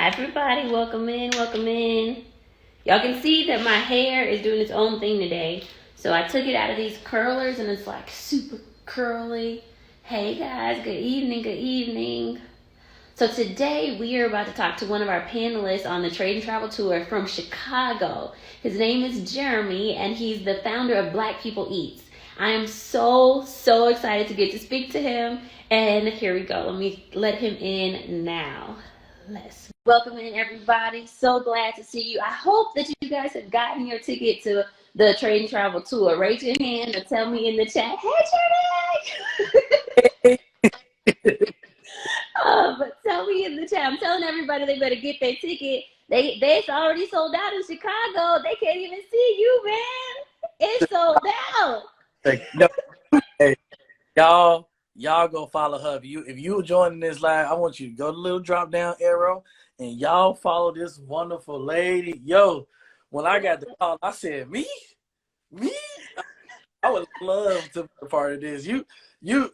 Hi, everybody. Welcome in. Welcome in. Y'all can see that my hair is doing its own thing today. So I took it out of these curlers and it's like super curly. Hey, guys. Good evening. Good evening. So today we are about to talk to one of our panelists on the Trade and Travel Tour from Chicago. His name is Jeremy and he's the founder of BlackPeopleEats. I am so excited to get to speak to him. And here we go. Let me let him in now. Let's welcome in everybody. So glad to see you. I hope that you guys have gotten your ticket to the Trade and Travel Tour. Raise your hand or tell me in the chat, hey, Jeremy! But tell me in the chat. I'm telling everybody they better get their ticket. It's already sold out in Chicago. They can't even see you, man. It's sold out. No, hey, y'all go follow her. If you joining this live, I want you to go to the little drop down arrow and y'all follow this wonderful lady. Yo, when I got the call, I said, me? I would love to be a part of this.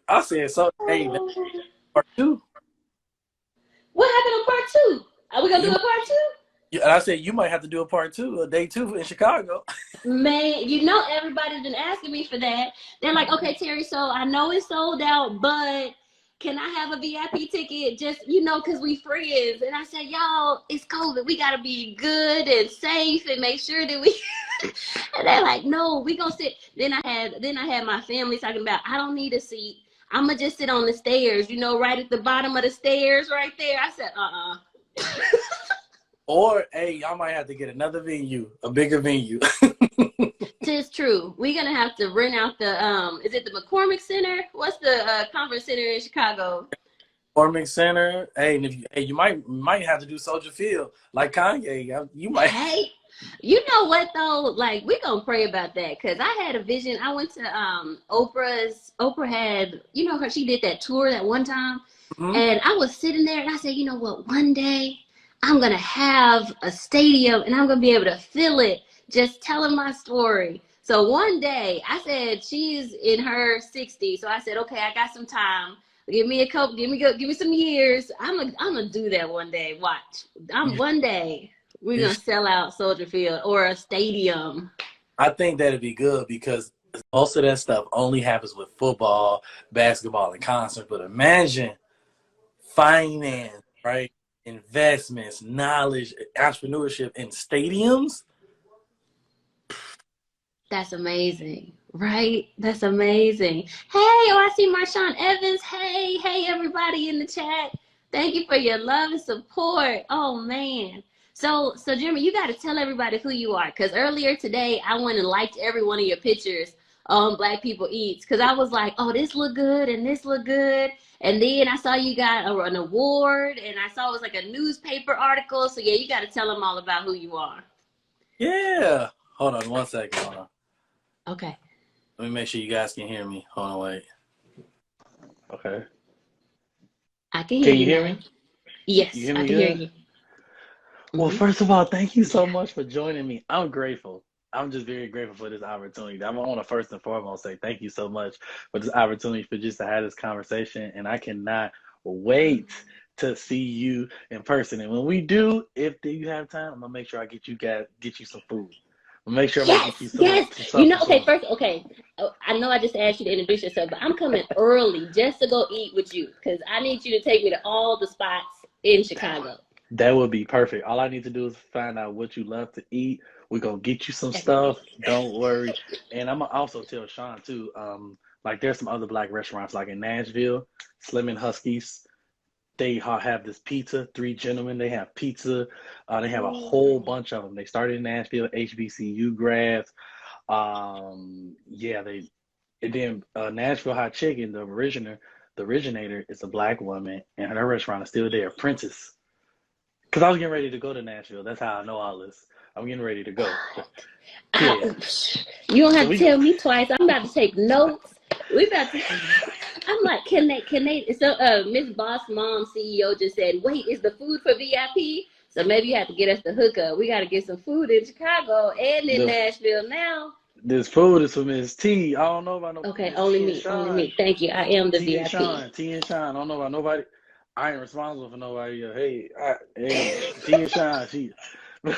I said, so hey, part two. What happened on part two? Are we gonna do a part two? And I said, you might have to do a part two, a day two in Chicago. Man, you know everybody's been asking me for that. They're like, okay, Teri, so I know it's sold out, but can I have a VIP ticket just, because we friends? And I said, y'all, it's COVID. We got to be good and safe and make sure that we... And they're like, no, we going to sit. Then I had my family talking about, I don't need a seat. I'm going to just sit on the stairs, right at the bottom of the stairs right there. I said, Or, hey, y'all might have to get another venue, a bigger venue. Tis true. We're going to have to rent out the, is it the McCormick Center? What's the conference center in Chicago? McCormick Center. Hey, and you might have to do Soldier Field like Kanye. You might. Hey, you know what though? Like, we're going to pray about that because I had a vision. I went to Oprah had, she did that tour that one time. Mm-hmm. And I was sitting there and I said, you know what, one day I'm going to have a stadium and I'm going to be able to fill it just telling my story. So one day I said, she's in her 60s. So I said, okay, I got some time. Give me some years. I'm going to do that one day. Watch. One day we're going to sell out Soldier Field or a stadium. I think that'd be good because most of that stuff only happens with football, basketball, and concerts. But imagine finance, right? Investments, knowledge, entrepreneurship in stadiums. That's amazing, right? That's amazing. Hey, I see Marshawn Evans. Hey, everybody in the chat. Thank you for your love and support. Oh, man. So Jeremy, you got to tell everybody who you are because earlier today, I went and liked every one of your pictures on BlackPeopleEats because I was like, oh, this look good and this look good. And then I saw you got an award and I saw it was like a newspaper article. So, yeah, you got to tell them all about who you are. Yeah. Hold on 1 second. Hold on. Okay. Let me make sure you guys can hear me. Hold on, wait. Okay. I can hear you. Can you hear me? Yes, I can hear you. Well, first of all, thank you so much for joining me. I'm grateful. I'm just very grateful for this opportunity. I want to first and foremost say thank you so much for this opportunity for just to have this conversation. And I cannot wait to see you in person. And when we do, if you have time, I'm going to make sure I get you some food. Make sure I get you some. Yes. Okay. I know I just asked you to introduce yourself, but I'm coming early just to go eat with you because I need you to take me to all the spots in Chicago. That would be perfect. All I need to do is find out what you love to eat. We're going to get you some stuff. Don't worry. And I'm going to also tell Sean, too, like there's some other Black restaurants like in Nashville, Slim and Husky's. They have this pizza, 3 Gentlemen. They have pizza. They have a whole bunch of them. They started in Nashville, HBCU grads. And then Nashville Hot Chicken, the originator is a Black woman, and her restaurant is still there, Princess. Because I was getting ready to go to Nashville. That's how I know all this. I'm getting ready to go. Yeah. You don't have to tell me twice. I'm about to take notes. I'm like, can they? So Miss Boss Mom CEO just said, wait, is the food for VIP? So maybe you have to get us the hookup. We got to get some food in Chicago and in Nashville now. This food is for Miss T. I don't know about nobody. Okay, only me. Thank you. I am the VIP. T and Sean. I don't know about nobody. I ain't responsible for nobody. Hey, she and Sean, she. but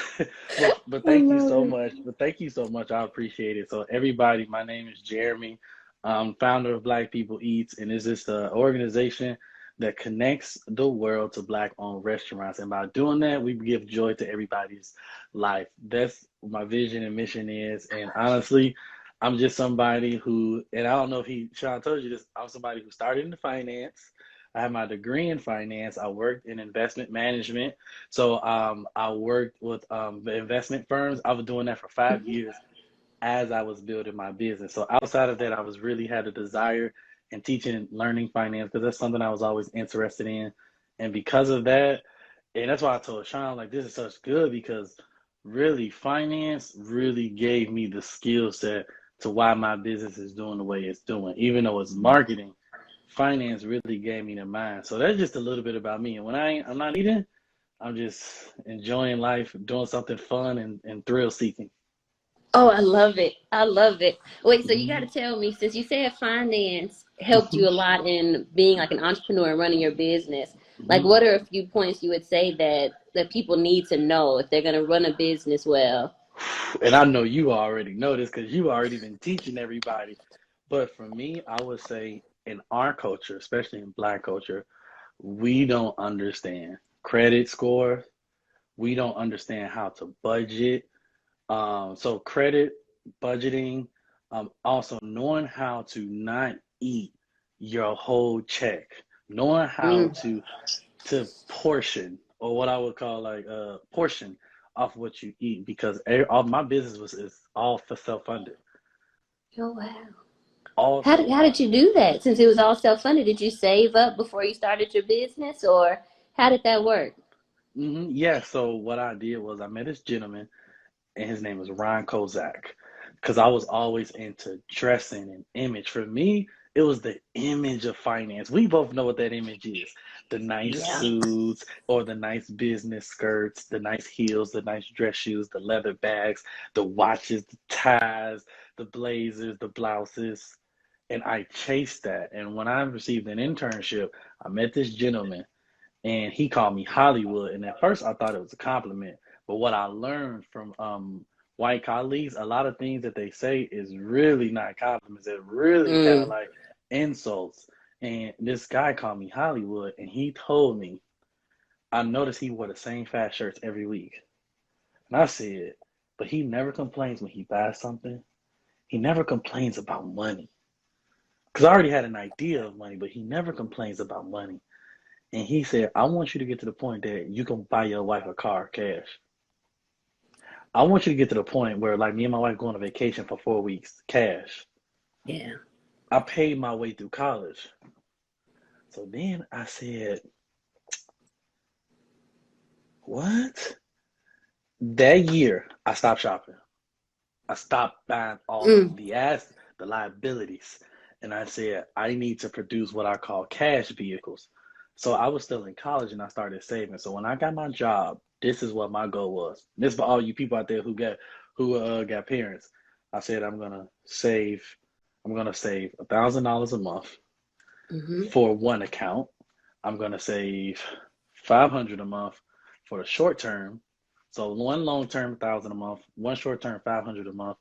I thank you love so it. much. But thank you so much. I appreciate it. So everybody, my name is Jeremy. I'm founder of Black People Eats, and it's just an organization that connects the world to Black-owned restaurants. And by doing that, we give joy to everybody's life. That's what my vision and mission is. And honestly, I'm just somebody who, and I don't know if Sean told you this, I'm somebody who started in finance. I have my degree in finance. I worked in investment management. So I worked with the investment firms. I was doing that for 5 years as I was building my business. So outside of that, I was really had a desire in teaching and learning finance because that's something I was always interested in. And because of that, and that's why I told Sean, like, this is such good because really finance really gave me the skill set to why my business is doing the way it's doing. Even though it's marketing, finance really gave me the mind. So that's just a little bit about me. And when I'm not eating, I'm just enjoying life, doing something fun and thrill seeking. Oh, I love it. I love it. Wait, so you got Mm-hmm. to tell me, since you said finance helped you a lot in being like an entrepreneur and running your business, like Mm-hmm. what are a few points you would say that people need to know if they're going to run a business well? And I know you already know this because you already been teaching everybody. But for me, I would say in our culture, especially in Black culture, we don't understand credit score. We don't understand how to budget. So credit, budgeting, also knowing how to not eat your whole check, knowing how Mm. to portion or what I would call like portion off what you eat because all my business is all for self-funded, Oh, wow. all How did self-funded. you do that? Since it was all self-funded, did you save up before you started your business, or how did that work? Yeah. So what I did was I met this gentleman and his name was Ron Kozak. Because I was always into dressing and image. For me, it was the image of finance. We both know what that image is. The nice Yeah. suits or the nice business skirts, the nice heels, the nice dress shoes, the leather bags, the watches, the ties, the blazers, the blouses. And I chased that. And when I received an internship, I met this gentleman and he called me Hollywood. And at first, I thought it was a compliment. But what I learned from white colleagues, a lot of things that they say is really not compliments. They're really kind of Mm. like insults. And this guy called me Hollywood, and he told me, I noticed he wore the same fat shirts every week. And I said, but he never complains when he buys something. He never complains about money. Because I already had an idea of money, but he never complains about money. And he said, I want you to get to the point that you can buy your wife a car cash. I want you to get to the point where, like, me and my wife go on a vacation for 4 weeks cash. Yeah. I paid my way through college. So then I said, what? That year, I stopped shopping. I stopped buying all Mm. the liabilities. And I said, I need to produce what I call cash vehicles. So I was still in college and I started saving. So when I got my job, this is what my goal was. This for all you people out there who got parents. I said I'm gonna save $1,000 a month Mm-hmm. for one account. I'm gonna save 500 a month for the short term. So one long term 1,000 a month, one short term 500 a month.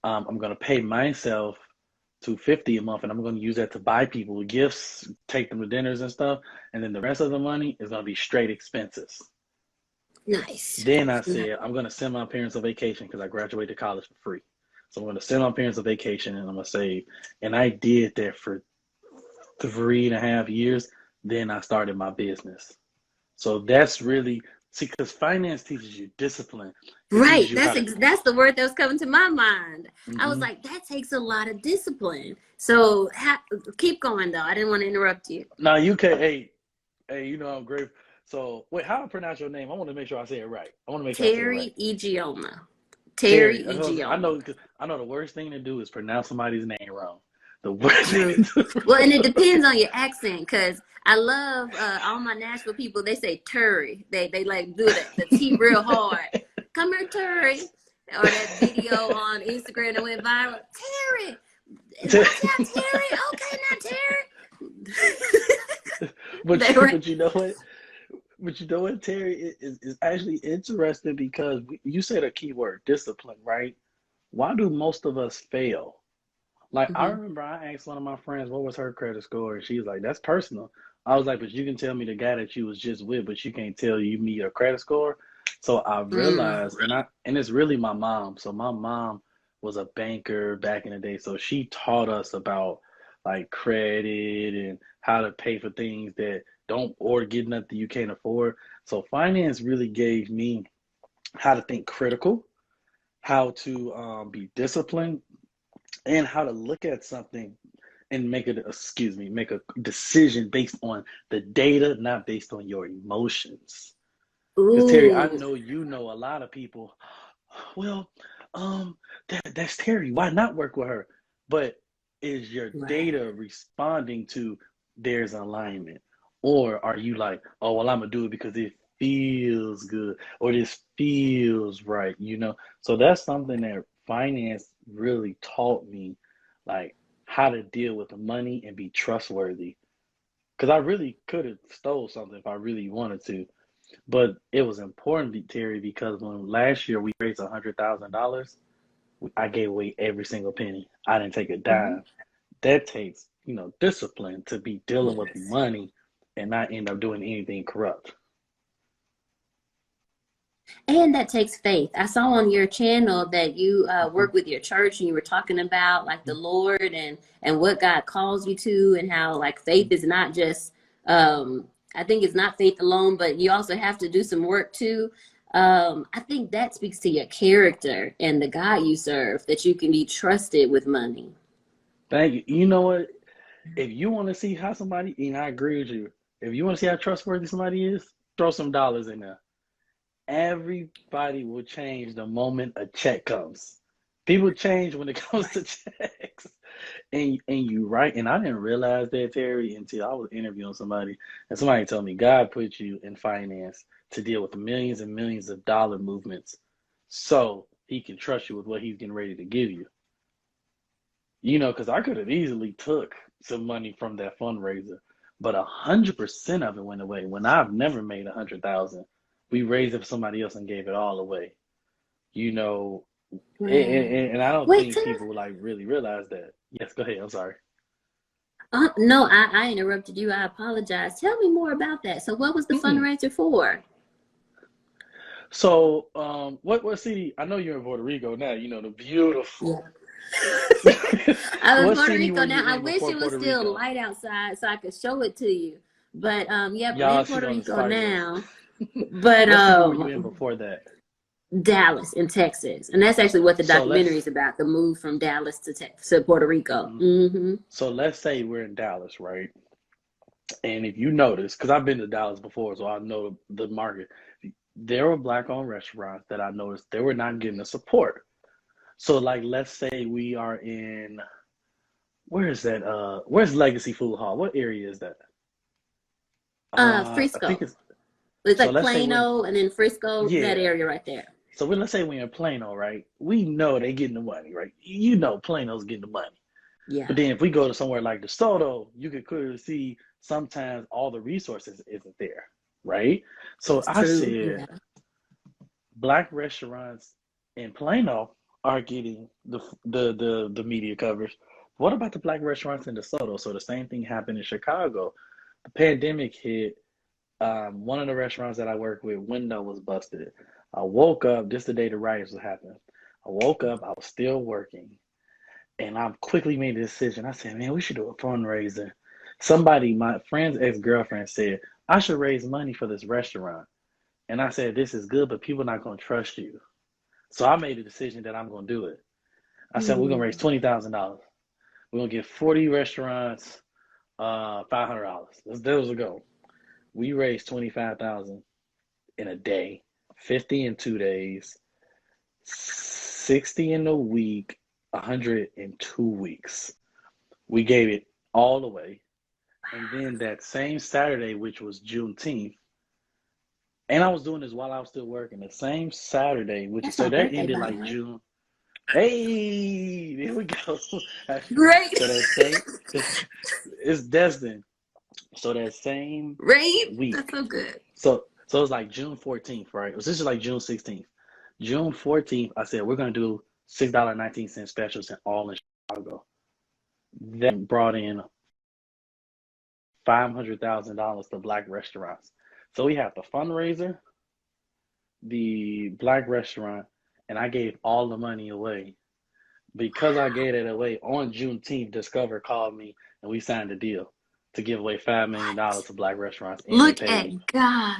I'm gonna pay myself $250 a month, and I'm gonna use that to buy people gifts, take them to dinners and stuff, and then the rest of the money is gonna be straight expenses. Nice. Then I Nice. said I'm gonna send my parents on vacation because I graduated college for free. So I'm gonna send my parents on vacation, and I'm gonna save. And I did that for 3.5 years. Then I started my business. So that's really see, because finance teaches you discipline. It teaches Right. you how That's to. that's the word that was coming to my mind. I was Mhm. like, that takes a lot of discipline. So keep going though. I didn't want to interrupt you. Now you can. Hey, I'm grateful. So wait, how do I pronounce your name? I want to make sure I say it right. I want to make sure I say it right. Teri Ijeoma. Teri Terry. I Ijeoma. know. I know the worst thing to do is pronounce somebody's name wrong. The worst thing True. to Well, and it do. depends on your accent, because I love all my Nashville people. They say Turi. They like do the T real hard. Come here, Turi. Or that video on Instagram that went viral. Terry, watch out, Terry. Okay, now Terry. But They were. but you know what? But you know what, Terry? It's actually interesting because you said a key word, discipline, right? Why do most of us fail? Like I Mhm. remember I asked one of my friends what was her credit score, and she was like, "That's personal." I was like, "But you can tell me the guy that you was just with, but you can't tell me your credit score." So I Mm. realized, and it's really my mom. So my mom was a banker back in the day, so she taught us about like credit and how to pay for things that don't or get nothing you can't afford. So finance really gave me how to think critical, how to be disciplined, and how to look at something and make a decision based on the data, not based on your emotions. Because Terry, I Ooh. know you know a lot of people. Well, um, that's Terry. Why not work with her? But is your Right. data responding to there's alignment, or are you like, oh well, I'm gonna do it because it feels good or this feels right? So that's something that finance really taught me, like how to deal with the money and be trustworthy. Because I really could have stole something if I really wanted to, but it was important, Terry, because when last year we raised $100,000, I gave away every single penny. I didn't take a Mhm. dime. That takes, discipline to be dealing with Yes. money and not end up doing anything corrupt. And that takes faith. I saw on your channel that you Mhm. work with your church, and you were talking about like the Lord and what God calls you to, and how like faith is not just I think it's not faith alone, but you also have to do some work too. I think that speaks to your character and the God you serve, that you can be trusted with money. Thank you. You know what? If you want to see how somebody, and I agree with you, if you want to see how trustworthy somebody is, throw some dollars in there. Everybody will change the moment a check comes. People change when it comes to Right. checks. And you right, and I didn't realize that, Terry, until I was interviewing somebody, and somebody told me God put you in finance to deal with millions and millions of dollar movements, so He can trust you with what He's getting ready to give you. Because I could have easily took some money from that fundraiser, but 100% of it went away. When I've never made 100,000, we raised it for somebody else and gave it all away. You know, Right. and I don't Wait, think tell people like really realize that. Yes, go ahead. I'm sorry. no, I interrupted you. I apologize. Tell me more about that. So, what was the Mm-mm. fundraiser for? So, what city? I know you're in Puerto Rico now. The Yeah. beautiful. I was in What Puerto city Rico were you now. I in wish before it was Puerto still Rico? light outside so I could show it to you. But yep, I'm Y'all in see Puerto on this Rico fire. now. But What city were you in before that? Dallas in Texas, and that's actually what the So documentary let's is about: the move from Dallas to Puerto Rico. mhm. Hmm. So let's say we're in Dallas, right? And if you notice, because I've been to Dallas before, so I know the market. There were black-owned restaurants that I noticed they were not getting the support. So, like, let's say we are in where is that? Where's Legacy Food Hall? What area is that? I think Frisco. it's It's so. like Let's say we're Plano and then Frisco, that yeah. area right there. So let's say we're in Plano, right? We know they getting the money, right? You know Plano's getting the money. But Yeah, then if we go to somewhere like DeSoto, you can clearly see sometimes all the resources isn't there, right? So that's I true. said Yeah. black restaurants in Plano are getting the media coverage. What about the black restaurants in DeSoto? So the same thing happened in Chicago. The pandemic hit. One of the restaurants that I work with, window was busted. I woke up, this is the day the riots was happening. I woke up, I was still working, and I quickly made a decision. I said, man, we should do a fundraiser. Somebody, my friend's ex-girlfriend said, I should raise money for this restaurant. And I said, this is good, but people are not going to trust you. So I made a decision that I'm going to do it. I said, we're going to raise Hmm. $20,000. We're going to give 40 restaurants $500. That was the goal. We raised 25,000 in a day, 50 in 2 days, 60 in a week, 100 in 2 weeks. We gave it all away. And then that same Saturday, which was Juneteenth, and I was doing this while I was still working, the same Saturday, That's so my that birthday, ended by the like way. June. Hey, there we go. Great. So that same, it's destined. So that same Right? That's week, so good. so it was like June 14th, right? It was just like June 16th. June 14th, I said we're gonna do $6.19 specials in all in Chicago. That brought in $500,000 to black restaurants. So we had the fundraiser, the black restaurant, and I gave all the money away. Because I gave it away on Juneteenth, Discover called me and we signed a deal to give away $5 million to black restaurants, and they Look paid me. at God.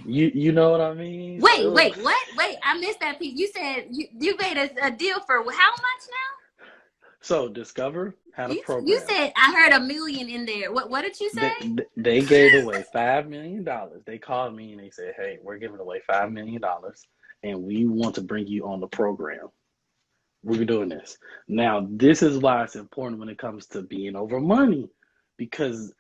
You know what I mean? So it Wait, was. wait, what? Wait, I missed that piece. You said you made a deal for how much now? So Discover had a You program. said I heard a million in there. What did you They say? they gave away $5 million. They called me and they said, "Hey, we're giving away $5 million, and we want to bring you on the program. We're doing this." Now, this is why it's important when it comes to being over money, because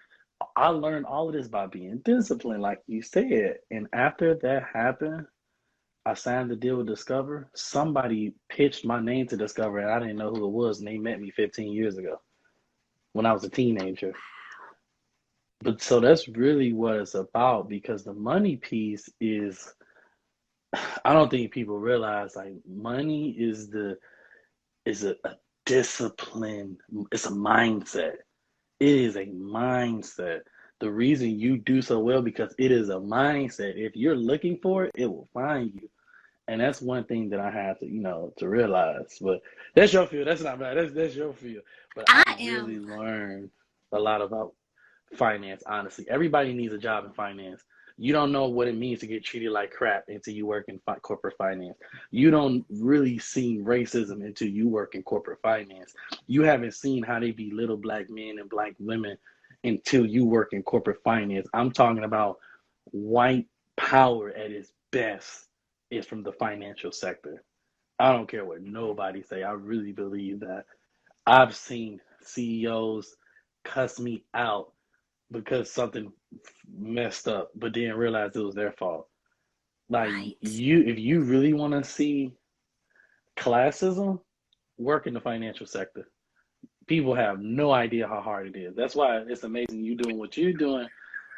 I learned all of this by being disciplined, like you said. And after that happened, I signed the deal with Discover. Somebody pitched my name to Discover, and I didn't know who it was, and they met me 15 years ago when I was a teenager. But so that's really what it's about, because the money piece is, I don't think people realize, like, money is a discipline. It's a mindset. It is a mindset. The reason you do so well, because it is a mindset. If you're looking for it, it will find you. And that's one thing that I have to, to realize. But that's your field. That's not bad. That's your field. But I I really am. learned a lot about finance, honestly. Everybody needs a job in finance. You don't know what it means to get treated like crap until you work in corporate finance. You don't really see racism until you work in corporate finance. You haven't seen how they belittle black men and black women until you work in corporate finance. I'm talking about white power at its best is from the financial sector. I don't care what nobody say. I really believe that. I've seen CEOs cuss me out because something messed up, but didn't realize it was their fault. Like, Right. if you really want to see classism, work in the financial sector. People have no idea how hard it is. That's why it's amazing you doing what you're doing,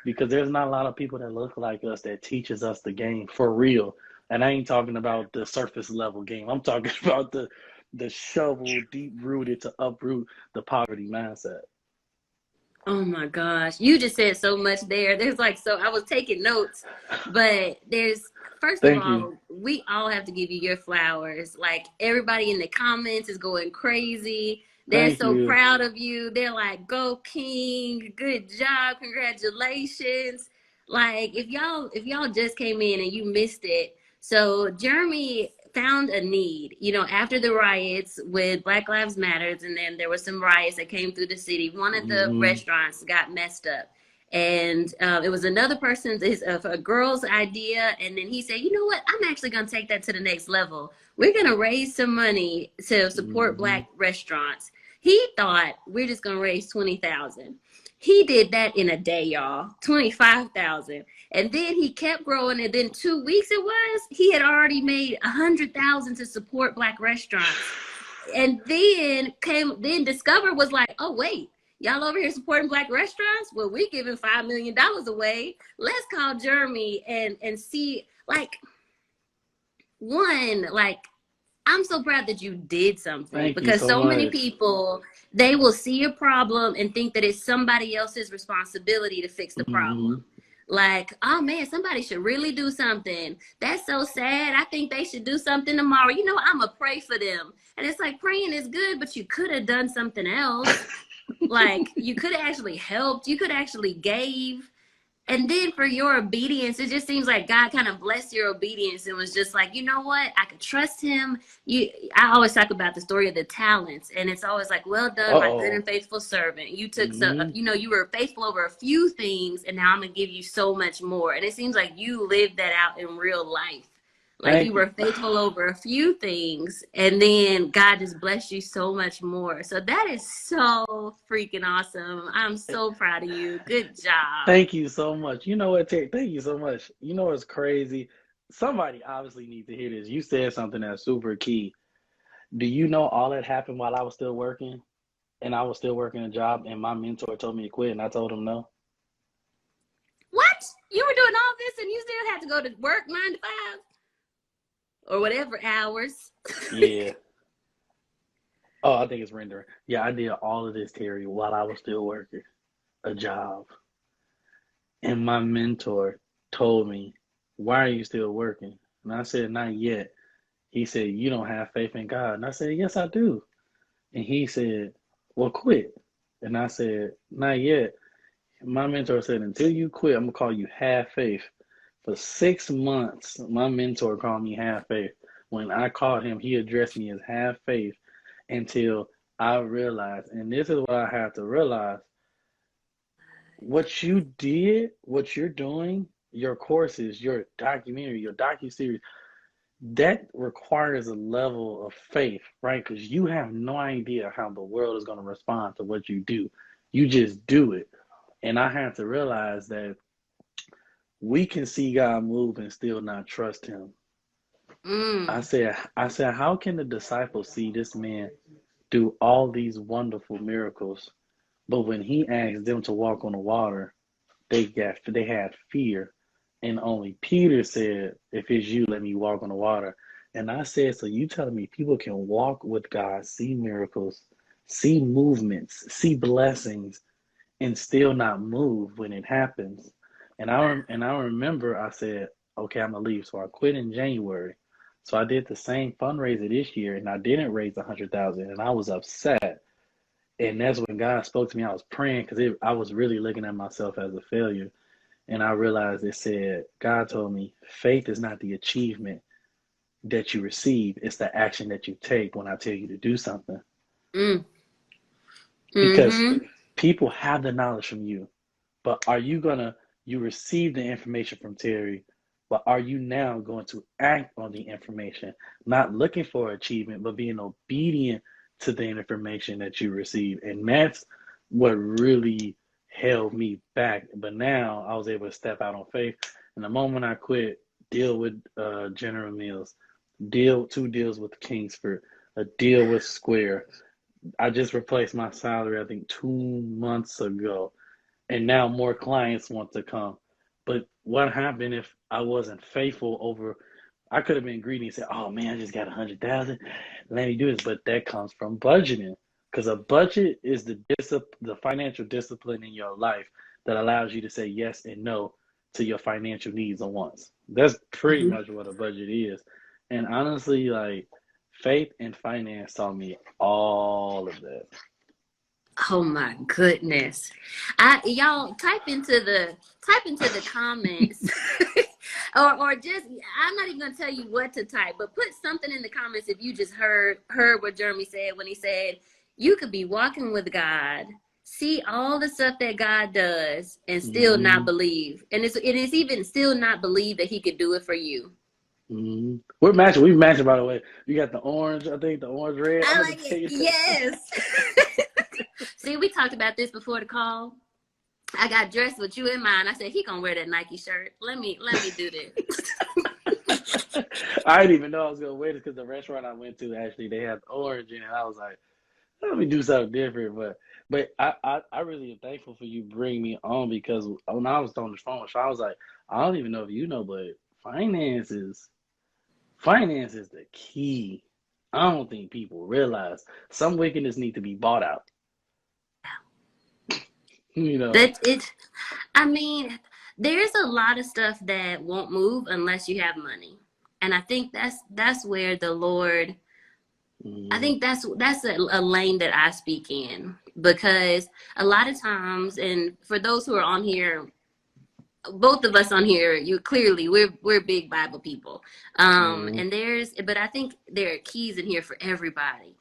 because there's not a lot of people that look like us that teaches us the game for real. And I ain't talking about the surface level game. I'm talking about the shovel deep rooted to uproot the poverty mindset. Oh my gosh. You just said so much there. There's like, so I was taking notes, but first of Thank you. all, we all have to give you your flowers. Like everybody in the comments is going crazy. They're Thank so you. proud of you. They're like, go King, good job, congratulations. Like if y'all just came in and you missed it. So Jeremy found a need, after the riots with Black Lives Matters, and then there were some riots that came through the city. One of the Mm-hmm. restaurants got messed up, and it was another person's, a girl's idea, and then he said, you know what, I'm actually going to take that to the next level. We're going to raise some money to support Mm-hmm. Black restaurants. He thought we're just going to raise 20,000. He did that in a day, y'all. 25,000. And then he kept growing, and then 2 weeks he had already made 100,000 to support Black restaurants. And then Discover was like, oh wait, y'all over here supporting Black restaurants? Well, we giving $5 million away. Let's call Jeremy and see, like, one, like, I'm so proud that you did something, Thank you because so so many much. people, they will see a problem and think that it's somebody else's responsibility to fix the Mm-hmm. problem. Like, oh man, somebody should really do something. That's so sad. I think they should do something tomorrow. I'm going to pray for them. And it's like, praying is good, but you could have done something else. Like, you could have actually helped. You could actually gave. And then for your obedience, it just seems like God kind of blessed your obedience and was just like, you know what, I could trust him. I always talk about the story of the talents, and it's always like, well done, my good Uh-oh. and faithful servant. You took some, Mm-hmm. you were faithful over a few things, and now I'm gonna give you so much more. And it seems like you lived that out in real life. Like, you Thank you. were faithful over a few things, and then God just blessed you so much more. So that is so freaking awesome. I'm so proud of you. Good job. Thank you so much. You know what, Terry? Thank you so much. You know what's crazy? Somebody obviously needs to hear this. You said something that's super key. Do you know all that happened while I was still working? And I was still working a job, and my mentor told me to quit, and I told him no. You were doing all this and you still had to go to work 9 to 5 or whatever hours. Yeah. Oh, I think it's rendering. Yeah, I did all of this, Teri, while I was still working a job. And my mentor told me, "Why are you still working?" And I said, "Not yet." He said, "You don't have faith in God." And I said, "Yes, I do." And he said, "Well, quit." And I said, "Not yet." My mentor said, "Until you quit, I'm going to call you half faith." For 6 months, my mentor called me half faith. When I called him, he addressed me as half faith until I realized, and this is what I have to realize, what you did, what you're doing, your courses, your documentary, your docuseries, that requires a level of faith, right? Because you have no idea how the world is going to respond to what you do. You just do it. And I had to realize that we can see God move and still not trust him. I said, how can the disciples see this man do all these wonderful miracles, but when he asked them to walk on the water, they had fear, and only Peter said, "If it's you, let me walk on the water." And I said, so you telling me people can walk with God, see miracles, see movements, see blessings, and still not move when it happens? And I remember I said, okay, I'm gonna leave. So I quit in January. So I did the same fundraiser this year, and I didn't raise 100,000, and I was upset. And that's when God spoke to me. I was praying because I was really looking at myself as a failure. And I realized it said, God told me, faith is not the achievement that you receive, it's the action that you take when I tell you to do something. Mm. Because Mm-hmm. people have the knowledge from you, but you receive the information from Teri, but are you now going to act on the information, not looking for achievement, but being obedient to the information that you receive? And that's what really held me back. But now I was able to step out on faith. And the moment I quit, deal with General Mills, two deals with Kingsford, a deal with Square. I just replaced my salary, I think 2 months ago, and now more clients want to come. But what happened if I wasn't faithful over? I could have been greedy and said, "Oh man, I just got 100,000. Let me do this." But that comes from budgeting, because a budget is the financial discipline in your life that allows you to say yes and no to your financial needs and wants. That's pretty Mm-hmm. much what a budget is. And honestly, like, faith and finance taught me all of that. Oh my goodness. Y'all type into the comments or just, I'm not even gonna tell you what to type, but put something in the comments if you just heard what Jeremy said when he said you could be walking with God, see all the stuff that God does and still not believe. And it is even still not believe that he could do it for you. Mm-hmm. We're matching. We've matched, by the way. You got the orange, I think, the orange red. I I'm gonna like tell it. you that. Yes. See, we talked about this before the call. I got dressed with you in mind. I said, he gonna wear that Nike shirt. Let me do this. I didn't even know I was gonna wear this because the restaurant I went to, actually, they had orange in it. I was like, let me do something different. But I really am thankful for you bringing me on, because when I was on the phone, so I was like, I don't even know if you know, but finance is the key. I don't think people realize some wickedness need to be bought out. You know. That it. I mean, there's a lot of stuff that won't move unless you have money, and I think that's where the Lord. I think that's a lane that I speak in, because a lot of times, and for those who are on here, both of us on here, we're big Bible people, and but I think there are keys in here for everybody.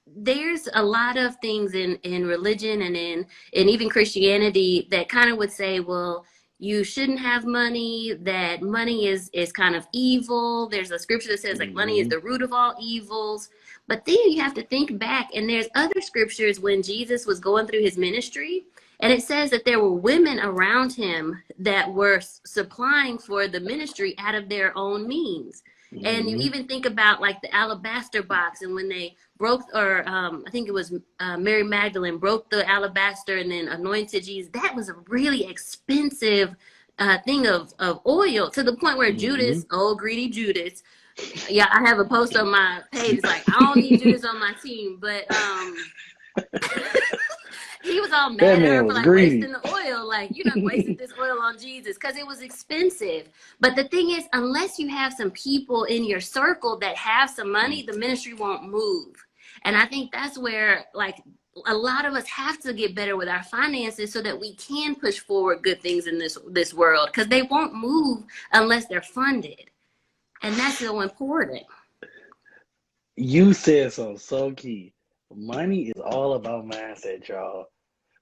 There's a lot of things in religion and in even Christianity that kind of would say, well, you shouldn't have money, that money is kind of evil. There's a scripture that says like money is the root of all evils. But then you have to think back, and there's other scriptures when Jesus was going through his ministry, And it says that there were women around him that were supplying for the ministry out of their own means. And you Mm-hmm. even think about like the alabaster box, and when they broke, or I think it was Mary Magdalene broke the alabaster and then anointed Jesus. That was a really expensive thing of oil, to the point where Mm-hmm. Judas, oh greedy Judas, yeah, I have a post on my page. It's like, I don't need Judas on my team, but he was all That mad at her man for was like greedy. wasting the oil. Like, you done wasted this oil on Jesus, because it was expensive. But the thing is, unless you have some people in your circle that have some money, the ministry won't move. And I think that's where, like, a lot of us have to get better with our finances so that we can push forward good things in this world, because they won't move unless they're funded. And that's so important. You said something so key. Money is all about mindset, y'all.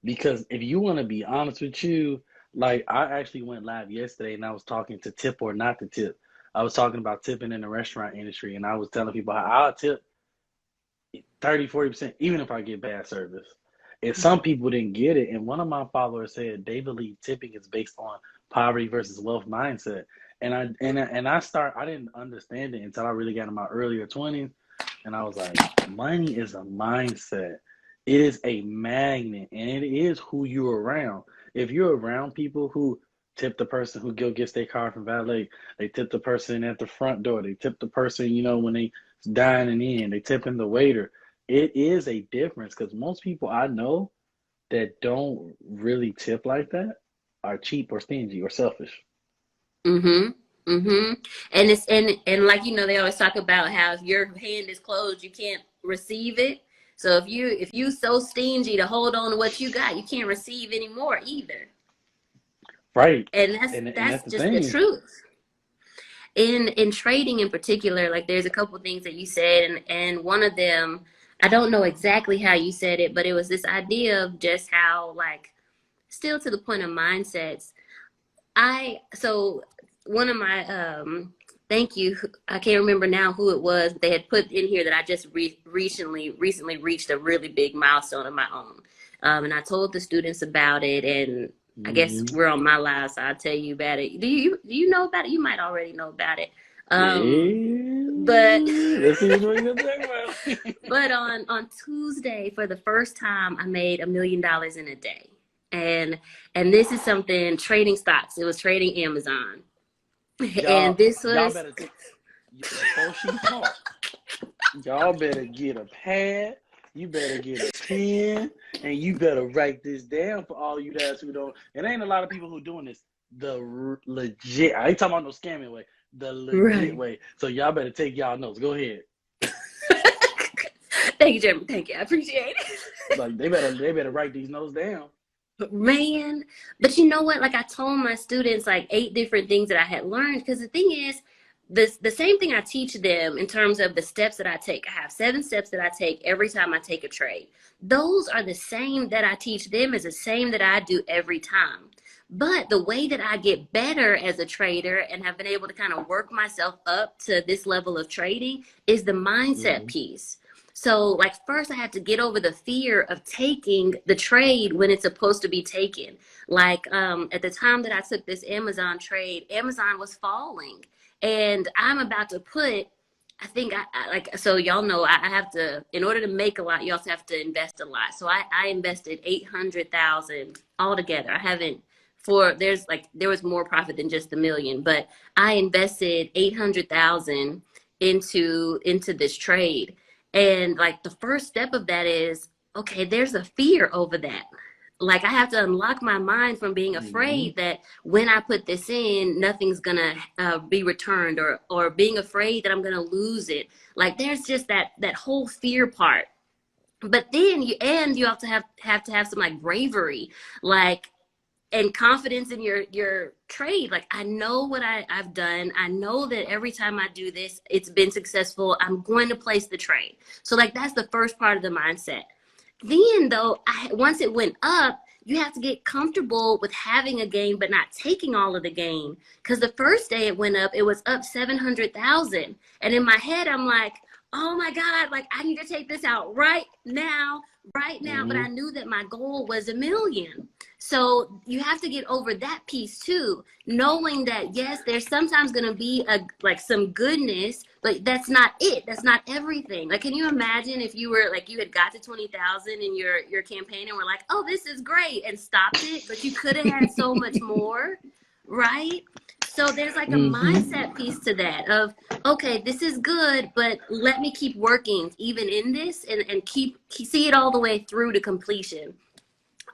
Because if you want to be honest with you, like I actually went live yesterday and I was talking to tip or not to tip. I was talking about tipping in the restaurant industry, and I was telling people how I'll tip 30, 40%, even if I get bad service. And some people didn't get it. And one of my followers said they believe tipping is based on poverty versus wealth mindset. I didn't understand it until I really got in my earlier 20s. And I was like, money is a mindset. It is a magnet, and it is who you're around. If you're around people who tip the person who gets their car from valet, they tip the person at the front door, they tip the person, when they dining in, they tipping the waiter. It is a difference, because most people I know that don't really tip like that are cheap or stingy or selfish. Mm-hmm. Mm-hmm. And it's and like, they always talk about how if your hand is closed, you can't receive it. So if you so stingy to hold on to what you got, you can't receive anymore either. Right. And that's And that's that's the just the thing. truth. In trading in particular, like, there's a couple things that you said, and one of them, I don't know exactly how you said it, but it was this idea of just how, like, still to the point of mindsets. So one of my thank you, I can't remember now who it was, but they had put in here that I just recently reached a really big milestone of my own. And I told the students about it, and I guess Hmm. we're on my live, so I'll tell you about it. Do you know about it? You might already know about it. Um, but Yeah. Let's see which one you're gonna talk about. but on Tuesday, for the first time, I made $1 million in a day. And this is something, trading stocks. It was trading Amazon. And this Y'all was better take, before she talk, y'all better get a pad, you better get a pen, and you better write this down for all you guys who don't. It ain't a lot of people who doing this legit. I ain't talking about no scamming way, the legit right. way. So y'all better take y'all notes. Go ahead. Thank you, Jeremy. Thank you. I appreciate it. Like they better write these notes down. Man, but you know what? Like, I told my students like 8 different things that I had learned, because the thing is, the same thing I teach them in terms of the steps that I take. I have 7 steps that I take every time I take a trade. Those are the same that I teach them, is the same that I do every time. But the way that I get better as a trader and have been able to kind of work myself up to this level of trading is the mindset Hmm. piece. So, like, first I had to get over the fear of taking the trade when it's supposed to be taken. Like, at the time that I took this Amazon trade, Amazon was falling, and I'm about to put, I think I like, so y'all know, I have to, in order to make a lot, you also have to invest a lot. So I invested 800,000 altogether. I haven't, there was more profit than just the million, but I invested 800,000 into this trade. And, like, the first step of that is, okay, there's a fear over that. Like, I have to unlock my mind from being Hmm. afraid that when I put this in, nothing's gonna be returned, or being afraid that I'm gonna lose it. Like, there's just that whole fear part. But then you have to have some, like, bravery, like, and confidence in your trade. Like, I know what I've done. I know that every time I do this, it's been successful. I'm going to place the trade. So, like, that's the first part of the mindset. Then, though, once it went up, you have to get comfortable with having a gain, but not taking all of the gain. Because the first day it went up, it was up 700,000. And in my head, I'm like, oh my God, like I need to take this out right now. But I Mm-hmm. knew that my goal was 1 million. So you have to get over that piece too, knowing that yes, there's sometimes going to be some goodness, but that's not it. That's not everything. Like, can you imagine if you were like, you had got to 20,000 in your campaign and were like, oh, this is great, and stopped it, but you could have had so much more, right? So there's like a Mm-hmm. mindset piece to that of, okay, this is good, but let me keep working even in this and keep see it all the way through to completion.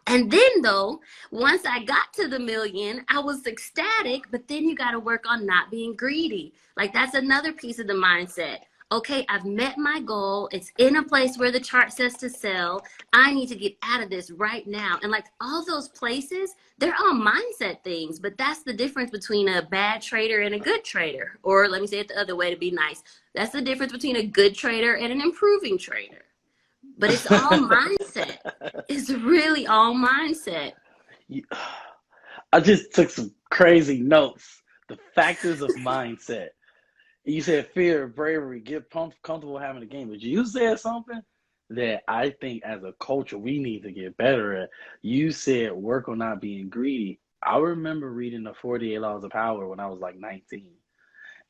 And then though, once I got to the 1 million, I was ecstatic, but then you got to work on not being greedy. Like that's another piece of the mindset. Okay, I've met my goal. It's in a place where the chart says to sell. I need to get out of this right now. And like all those places, they're all mindset things, but that's the difference between a bad trader and a good trader. Or let me say it the other way to be nice. That's the difference between a good trader and an improving trader. But it's all mindset. It's really all mindset. You- I just took some crazy notes. The factors of mindset. You said fear, bravery, get comfortable having a game. But you said something that I think as a culture we need to get better at. You said work on not being greedy. I remember reading the 48 Laws of Power when I was like 19.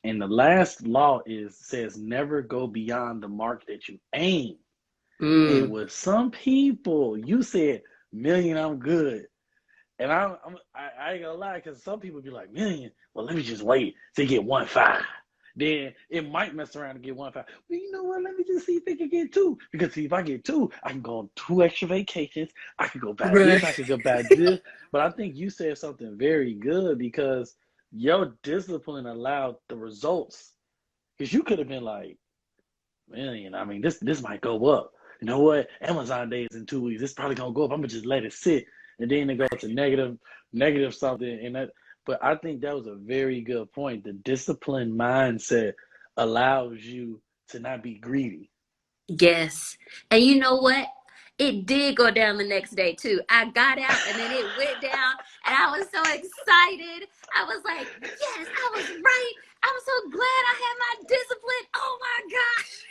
And the last law says never go beyond the mark that you aim. And Mm. with some people, you said million, I'm good. And I ain't gonna lie, because some people be like, million, well, let me just wait to get 1.5. Then it might mess around and get 1.5. Well, you know what? Let me just see if they can get two. Because see, if I get two, I can go on 2 extra vacations. I can go buy this. Right. I can go buy this. But I think you said something very good because your discipline allowed the results. Because you could have been like, million. I mean, this might go up. You know what? Amazon Day is in 2 weeks. It's probably gonna go up. I'm gonna just let it sit, and then it go to negative something. And that, but I think that was a very good point. The disciplined mindset allows you to not be greedy. Yes. And you know what? It did go down the next day too. I got out and then it went down and I was so excited. I was like, yes, I was right. I'm so glad I had my discipline. Oh my gosh.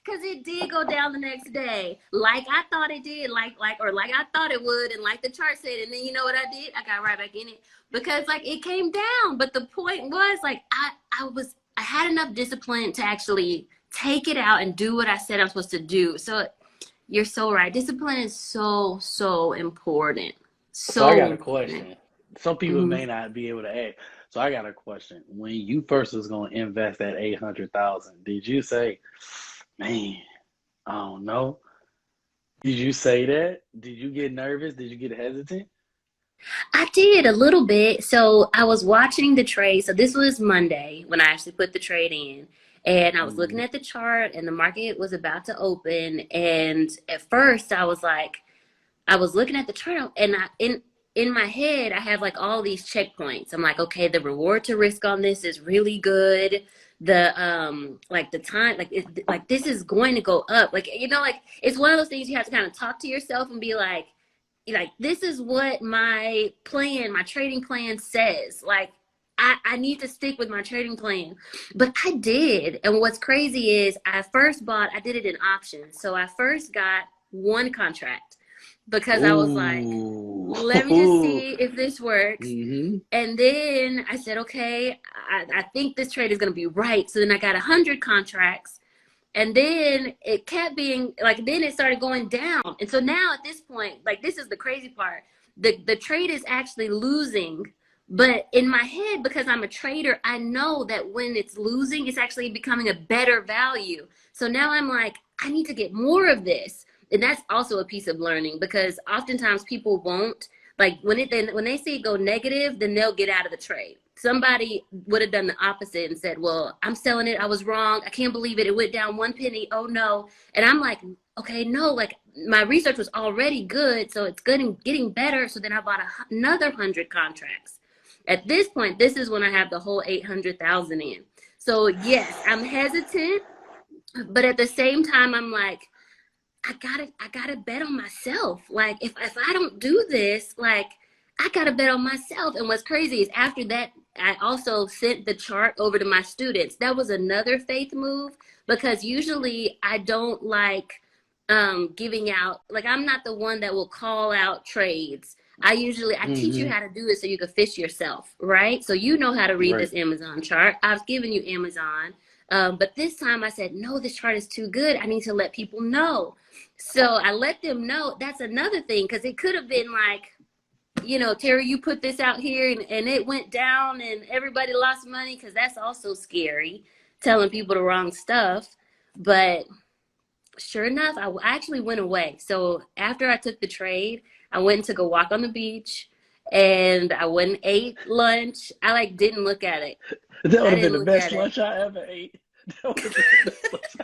Because it did go down the next day. Like I thought it did, like I thought it would, and like the chart said. And then you know what I did? I got right back in it. Because like it came down. But the point was like I had enough discipline to actually take it out and do what I said I'm supposed to do. So you're so right. Discipline is so, so important. So I So got a important. question. Some people Hmm. may not be able to ask. So I got a question. When you first was gonna invest that 800,000, did you say, man, I don't know? Did you say that? Did you get nervous? Did you get hesitant? I did a little bit. So I was watching the trade. So this was Monday when I actually put the trade in. And I was looking Mm-hmm. at the chart and the market was about to open. And at first I was like, I was looking at the chart and in my head I have like all these checkpoints. I'm like, okay, the reward to risk on this is really good. The like the time like this is going to go up. Like like it's one of those things you have to kind of talk to yourself and be like this is what my trading plan says. Like I need to stick with my trading plan. But I did. And what's crazy is I did it in options. So I first got one contract because I was like, Ooh. let me just see if this works. Mm-hmm. And then I said, okay, I think this trade is going to be right. So then I got 100 contracts. And then it kept being like, then it started going down. And so now at this point, like, this is the crazy part. The trade is actually losing. But in my head, because I'm a trader, I know that when it's losing, it's actually becoming a better value. So now I'm like, I need to get more of this. And that's also a piece of learning because oftentimes people won't like when they see it go negative, then they'll get out of the trade. Somebody would have done the opposite and said, well, I'm selling it. I was wrong. I can't believe it. It went down 1 penny. Oh no. And I'm like, okay, no, like my research was already good. So it's good and getting better. So then I bought another 100 contracts. At this point, this is when I have the whole 800,000 in. So yes, I'm hesitant, but at the same time, I'm like, I gotta bet on myself. Like if I don't do this, like I gotta bet on myself. And what's crazy is after that I also sent the chart over to my students. That was another faith move, because usually I don't like giving out, like I'm not the one that will call out trades. I teach you Mm-hmm. how to do it so you can fish yourself, right? So you know how to read Right. this Amazon chart. I've given you Amazon. But this time I said, no, this chart is too good. I need to let people know. So I let them know. That's another thing, because it could have been like, Teri, you put this out here and it went down and everybody lost money, because that's also scary, telling people the wrong stuff. But sure enough, I actually went away. So after I took the trade, I went and took a walk on the beach, and I went and ate lunch. I like didn't look at it. That would I have been didn't the look best at it. lunch I ever ate. That would have been the best lunch.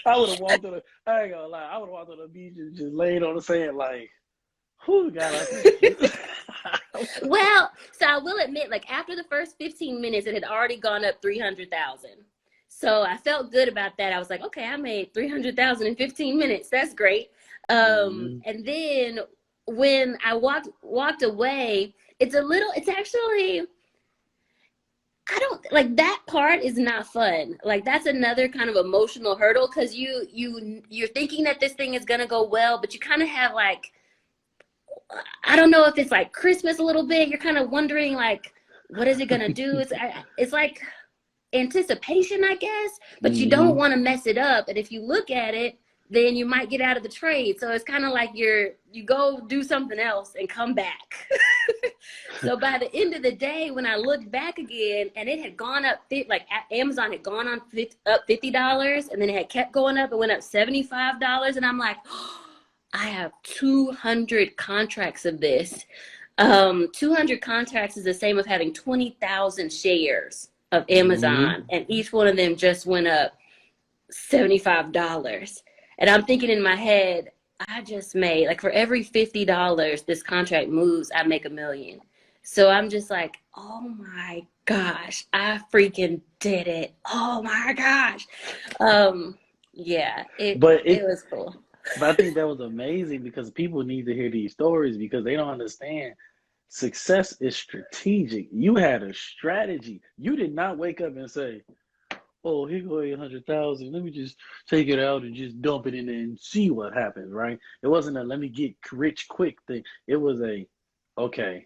I would have walked on the. I ain't gonna lie. I would have walked on the beach and just laid on the sand like, "Who God? I thank you." Well, so I will admit, like after the first 15 minutes, it had already gone up 300,000. So I felt good about that. I was like, okay, I made 300,000 in 15 minutes. That's great. Mm-hmm. And then when I walked away, it's actually, I don't like that part is not fun. Like that's another kind of emotional hurdle, because you're thinking that this thing is gonna go well, but you kind of have like, I don't know if it's like Christmas a little bit. You're kind of wondering like, what is it gonna do? It's like anticipation, I guess, but you don't Mm-hmm. want to mess it up. And if you look at it, then you might get out of the trade. So it's kind of like you go do something else and come back. So by the end of the day, when I looked back again, and it had gone up, like Amazon had gone up $50, and then it had kept going up. It went up $75, and I'm like, oh, I have 200 contracts of this. 200 contracts is the same of having 20,000 shares of Mm-hmm. Amazon, and each one of them just went up $75. And I'm thinking in my head, I just made, like, for every $50 this contract moves, I make $1 million. So I'm just like, oh my gosh, I freaking did it. Oh my gosh. Yeah, But it it. was cool. But I think that was amazing because people need to hear these stories because they don't understand. Success is strategic. You had a strategy. You did not wake up and say, "Oh, here go 800,000. Let me just take it out and just dump it in there and see what happens." Right? It wasn't a "let me get rich quick" thing. It was a, "Okay,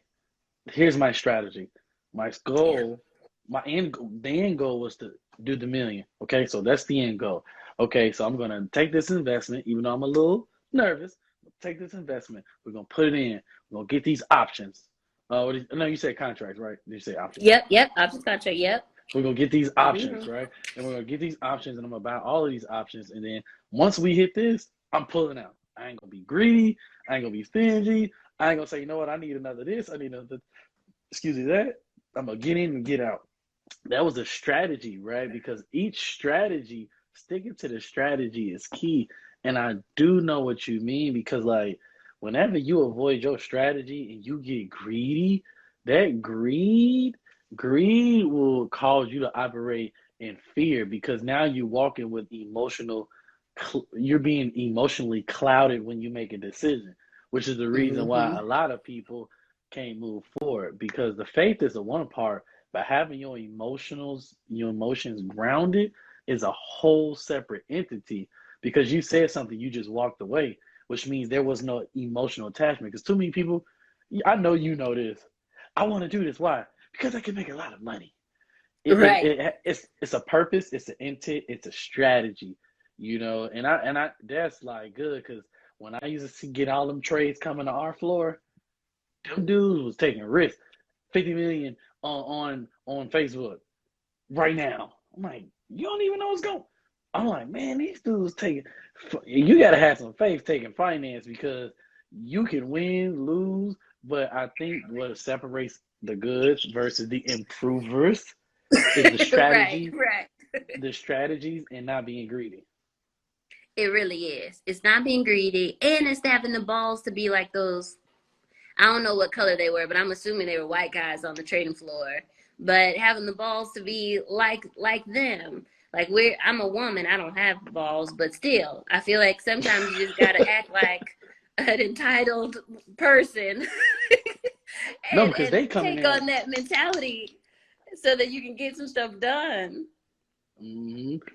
here's my strategy. My Yeah. goal, the end goal was to do the million. Okay, so that's the end goal. Okay, so I'm gonna take this investment, even though I'm a little nervous. Take this investment. We're gonna put it in. We're gonna get these options. No, you said contracts, right? Did you say options? Yep. Options contract. Yep. We're gonna get these options, Hmm. right? And we're gonna get these options, and I'm gonna buy all of these options. And then once we hit this, I'm pulling out. I ain't gonna be greedy. I ain't gonna be stingy. I ain't gonna say, you know what? I need another this. I need another. Excuse me, that. I'm gonna get in and get out. That was a strategy, right? Because each strategy, sticking to the strategy is key. And I do know what you mean because, like, whenever you avoid your strategy and you get greedy, that greed will cause you to operate in fear because now you're walking with you're being emotionally clouded when you make a decision, which is the reason why Hmm. a lot of people can't move forward because the faith is the one part but having your emotions grounded is a whole separate entity because you said something, you just walked away, which means there was no emotional attachment. Because too many people, I know you know this. I want to do this. Why? Because I can make a lot of money. Right. It's a purpose. It's an intent. It's a strategy. And I that's like good because when I used to get all them trades coming to our floor, them dudes was taking risks. 50 million on Facebook right now. I'm like, you don't even know what's going. I'm like, man, these dudes taking. You gotta have some faith taking finance because you can win, lose, but I think what separates the goods versus the improvers is Right. Right. the strategies, and not being greedy. It really is. It's not being greedy, and it's having the balls to be like those. I don't know what color they were, but I'm assuming they were white guys on the trading floor. But having the balls to be like them. Like I'm a woman, I don't have balls, but still, I feel like sometimes you just gotta act like an entitled person No, and because they coming take in. on that mentality. so that you can get some stuff done.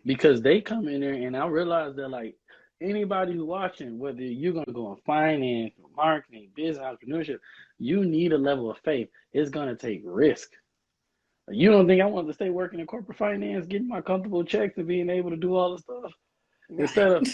Because they come in there, and I realize that like anybody who's watching, whether you're gonna go in finance, marketing, business, entrepreneurship, you need a level of faith. It's gonna take risk. You don't think I want to stay working in corporate finance, getting my comfortable checks and being able to do all the stuff? Right. Instead of,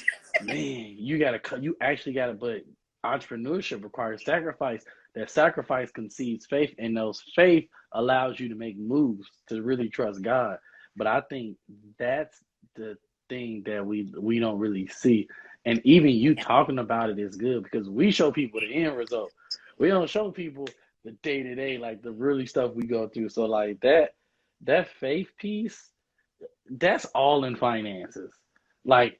man, you actually gotta, but entrepreneurship requires sacrifice. That sacrifice concedes faith, and those faith allows you to make moves to really trust God. But I think that's the thing that we don't really see. And even you talking about it is good because we show people the end result. We don't show people the day to day, like the really stuff we go through. So like that faith piece, that's all in finances. Like,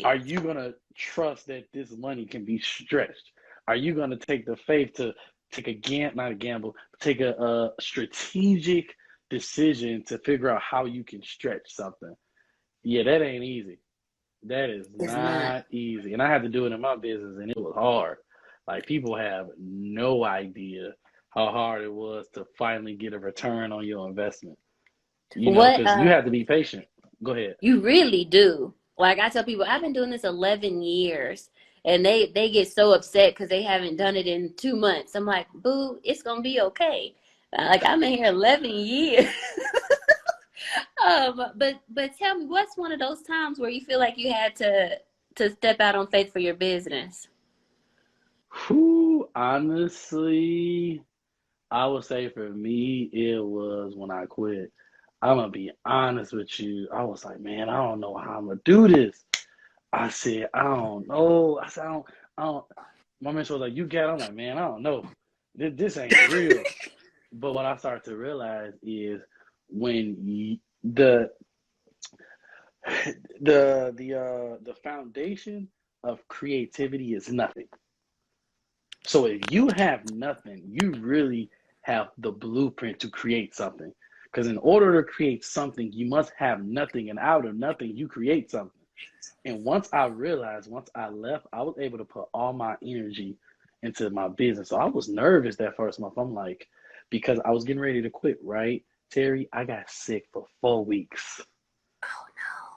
are you gonna trust that this money can be stretched? Are you gonna take the faith to take not a gamble, take a strategic decision to figure out how you can stretch something? Yeah, that ain't easy. That is not easy. And I had to do it in my business, and it was hard. Like, people have no idea how hard it was to finally get a return on your investment. You know, because you have to be patient. Go ahead. You really do. Like I tell people, I've been doing this 11 years, and they get so upset because they haven't done it in 2 months. I'm like, boo, it's going to be okay. Like, I'm in here 11 years. But tell me, what's one of those times where you feel like you had to step out on faith for your business? Honestly, I would say for me, it was when I quit. I'm gonna be honest with you. I was like, man, I don't know how I'm gonna do this. I said, I don't know. I said, I don't. My mentor was like, you got it. I'm like, man, I don't know. This ain't real. But what I started to realize is when the foundation of creativity is nothing. So if you have nothing, you really have the blueprint to create something. Because in order to create something, you must have nothing, and out of nothing, you create something. And once I left, I was able to put all my energy into my business. So I was nervous that first month. I'm like, because I was getting ready to quit, right? Teri, I got sick for 4 weeks. Oh,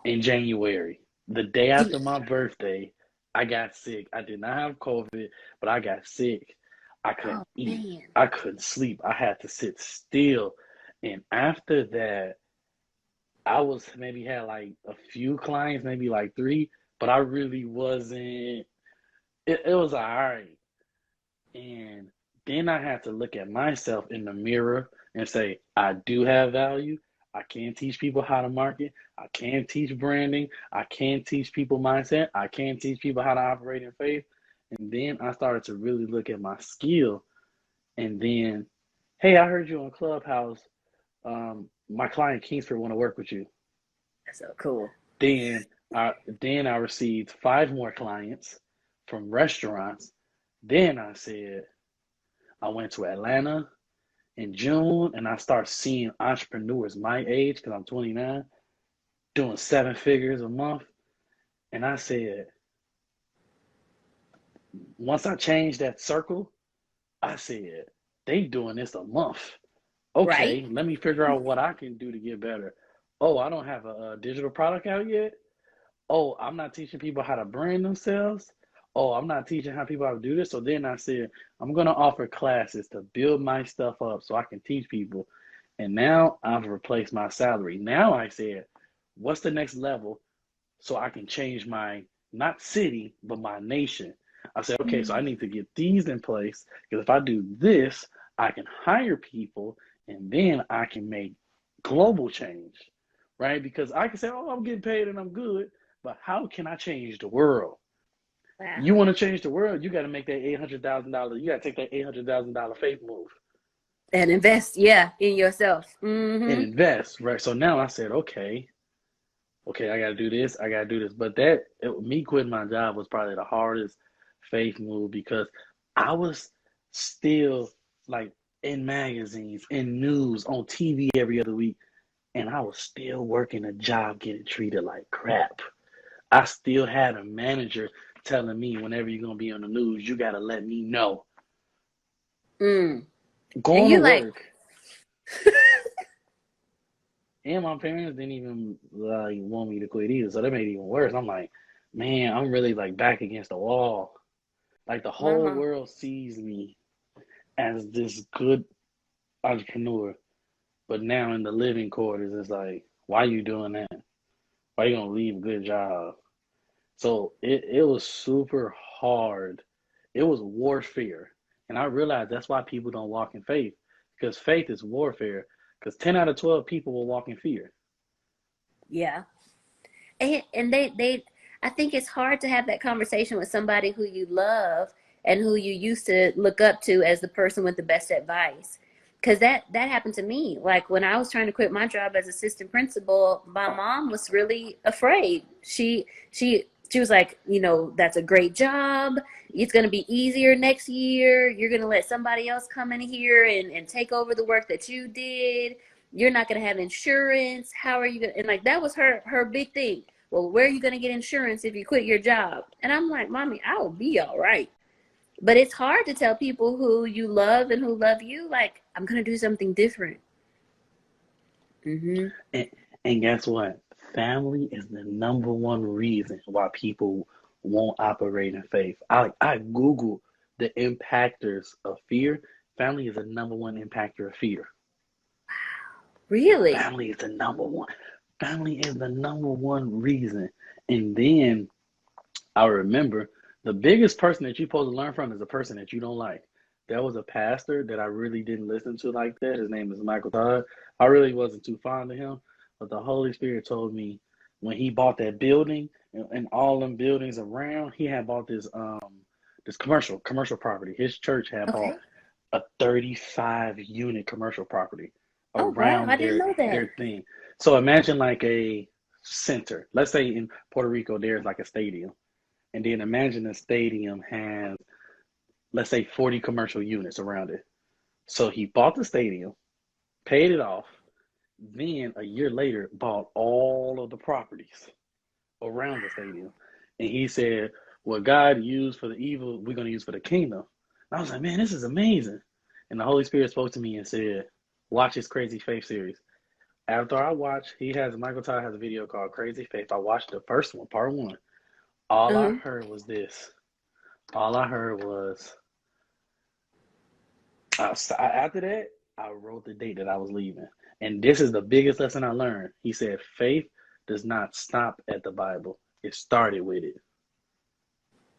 no. In January. The day after my birthday, I got sick. I did not have COVID, but I got sick. I couldn't eat. Man. I couldn't sleep. I had to sit still. And after that, I was maybe had like a few clients, maybe like 3, but I really wasn't. It was all right. And then I had to look at myself in the mirror and say, I do have value. I can teach people how to market. I can teach branding. I can teach people mindset. I can teach people how to operate in faith. And then I started to really look at my skill. And then, hey, I heard you on Clubhouse. My client Kingsford want to work with you. That's so cool. Then I received 5 more clients from restaurants. Then I said, I went to Atlanta in June, and I start seeing entrepreneurs my age, because I'm 29, doing 7 figures a month. And I said, once I changed that circle, I said, they doing this a month. Okay, right. Let me figure out what I can do to get better. Oh, I don't have a digital product out yet. Oh, I'm not teaching people how to brand themselves. Oh, I'm not teaching how people how to do this. So then I said, I'm going to offer classes to build my stuff up so I can teach people. And now I've replaced my salary. Now I said, what's the next level so I can change my, not city, but my nation? I said, okay, so I need to get these in place, because if I do this, I can hire people, and then I can make global change, right? Because I can say, oh, I'm getting paid and I'm good, but how can I change the world? Wow. You want to change the world, you got to make that $800,000. You got to take that $800,000 faith move. And invest, in yourself. Mm-hmm. And invest, right? So now I said, okay, I got to do this. But me quitting my job was probably the hardest faith move, because I was still like in magazines, in news, on TV every other week, and I was still working a job getting treated like crap. I still had a manager telling me, whenever you're going to be on the news, you got to let me know. Going to work. And my parents didn't even like want me to quit either, so that made it even worse. I'm like, man, I'm really like back against the wall. Like the whole Uh-huh. world sees me as this good entrepreneur, but now in the living quarters, it's like, why you doing that? Why you gonna leave a good job? So it was super hard. It was warfare. And I realized that's why people don't walk in faith. Because faith is warfare. Because 10 out of 12 people will walk in fear. Yeah. And they I think it's hard to have that conversation with somebody who you love and who you used to look up to as the person with the best advice. Because that happened to me. Like when I was trying to quit my job as assistant principal, my mom was really afraid. She was like, that's a great job. It's going to be easier next year. You're going to let somebody else come in here and take over the work that you did. You're not going to have insurance. How are you going to? And like that was her big thing. Well, where are you going to get insurance if you quit your job? And I'm like, Mommy, I will be all right. But it's hard to tell people who you love and who love you, like, I'm going to do something different. Mm-hmm. And, and guess what? Family is the number one reason why people won't operate in faith. I Googled the impactors of fear. Family is the number one impactor of fear. Really? Family is the number one. Family is the number one reason. And then I remember the biggest person that you're supposed to learn from is the person that you don't like. There was a pastor that I really didn't listen to like that. His name is Michael Todd. I really wasn't too fond of him, but the Holy Spirit told me when he bought that building and all them buildings around, he had bought this commercial property. His church had bought Okay. a 35 unit commercial property Oh, wow. I around didn't know that. their thing. So imagine like a center. Let's say in Puerto Rico there's like a stadium. And then imagine the stadium has, let's say, 40 commercial units around it. So he bought the stadium, paid it off, then a year later bought all of the properties around the stadium. And he said, what God used for the evil, we're going to use for the kingdom. And I was like, man, this is amazing. And the Holy Spirit spoke to me and said, watch his Crazy Faith series. After I watched, Michael Todd has a video called Crazy Faith. I watched the first one, part one. All I Uh-huh. heard was this. All I heard was, after that, I wrote the date that I was leaving. And this is the biggest lesson I learned. He said, faith does not stop at the Bible, it started with it.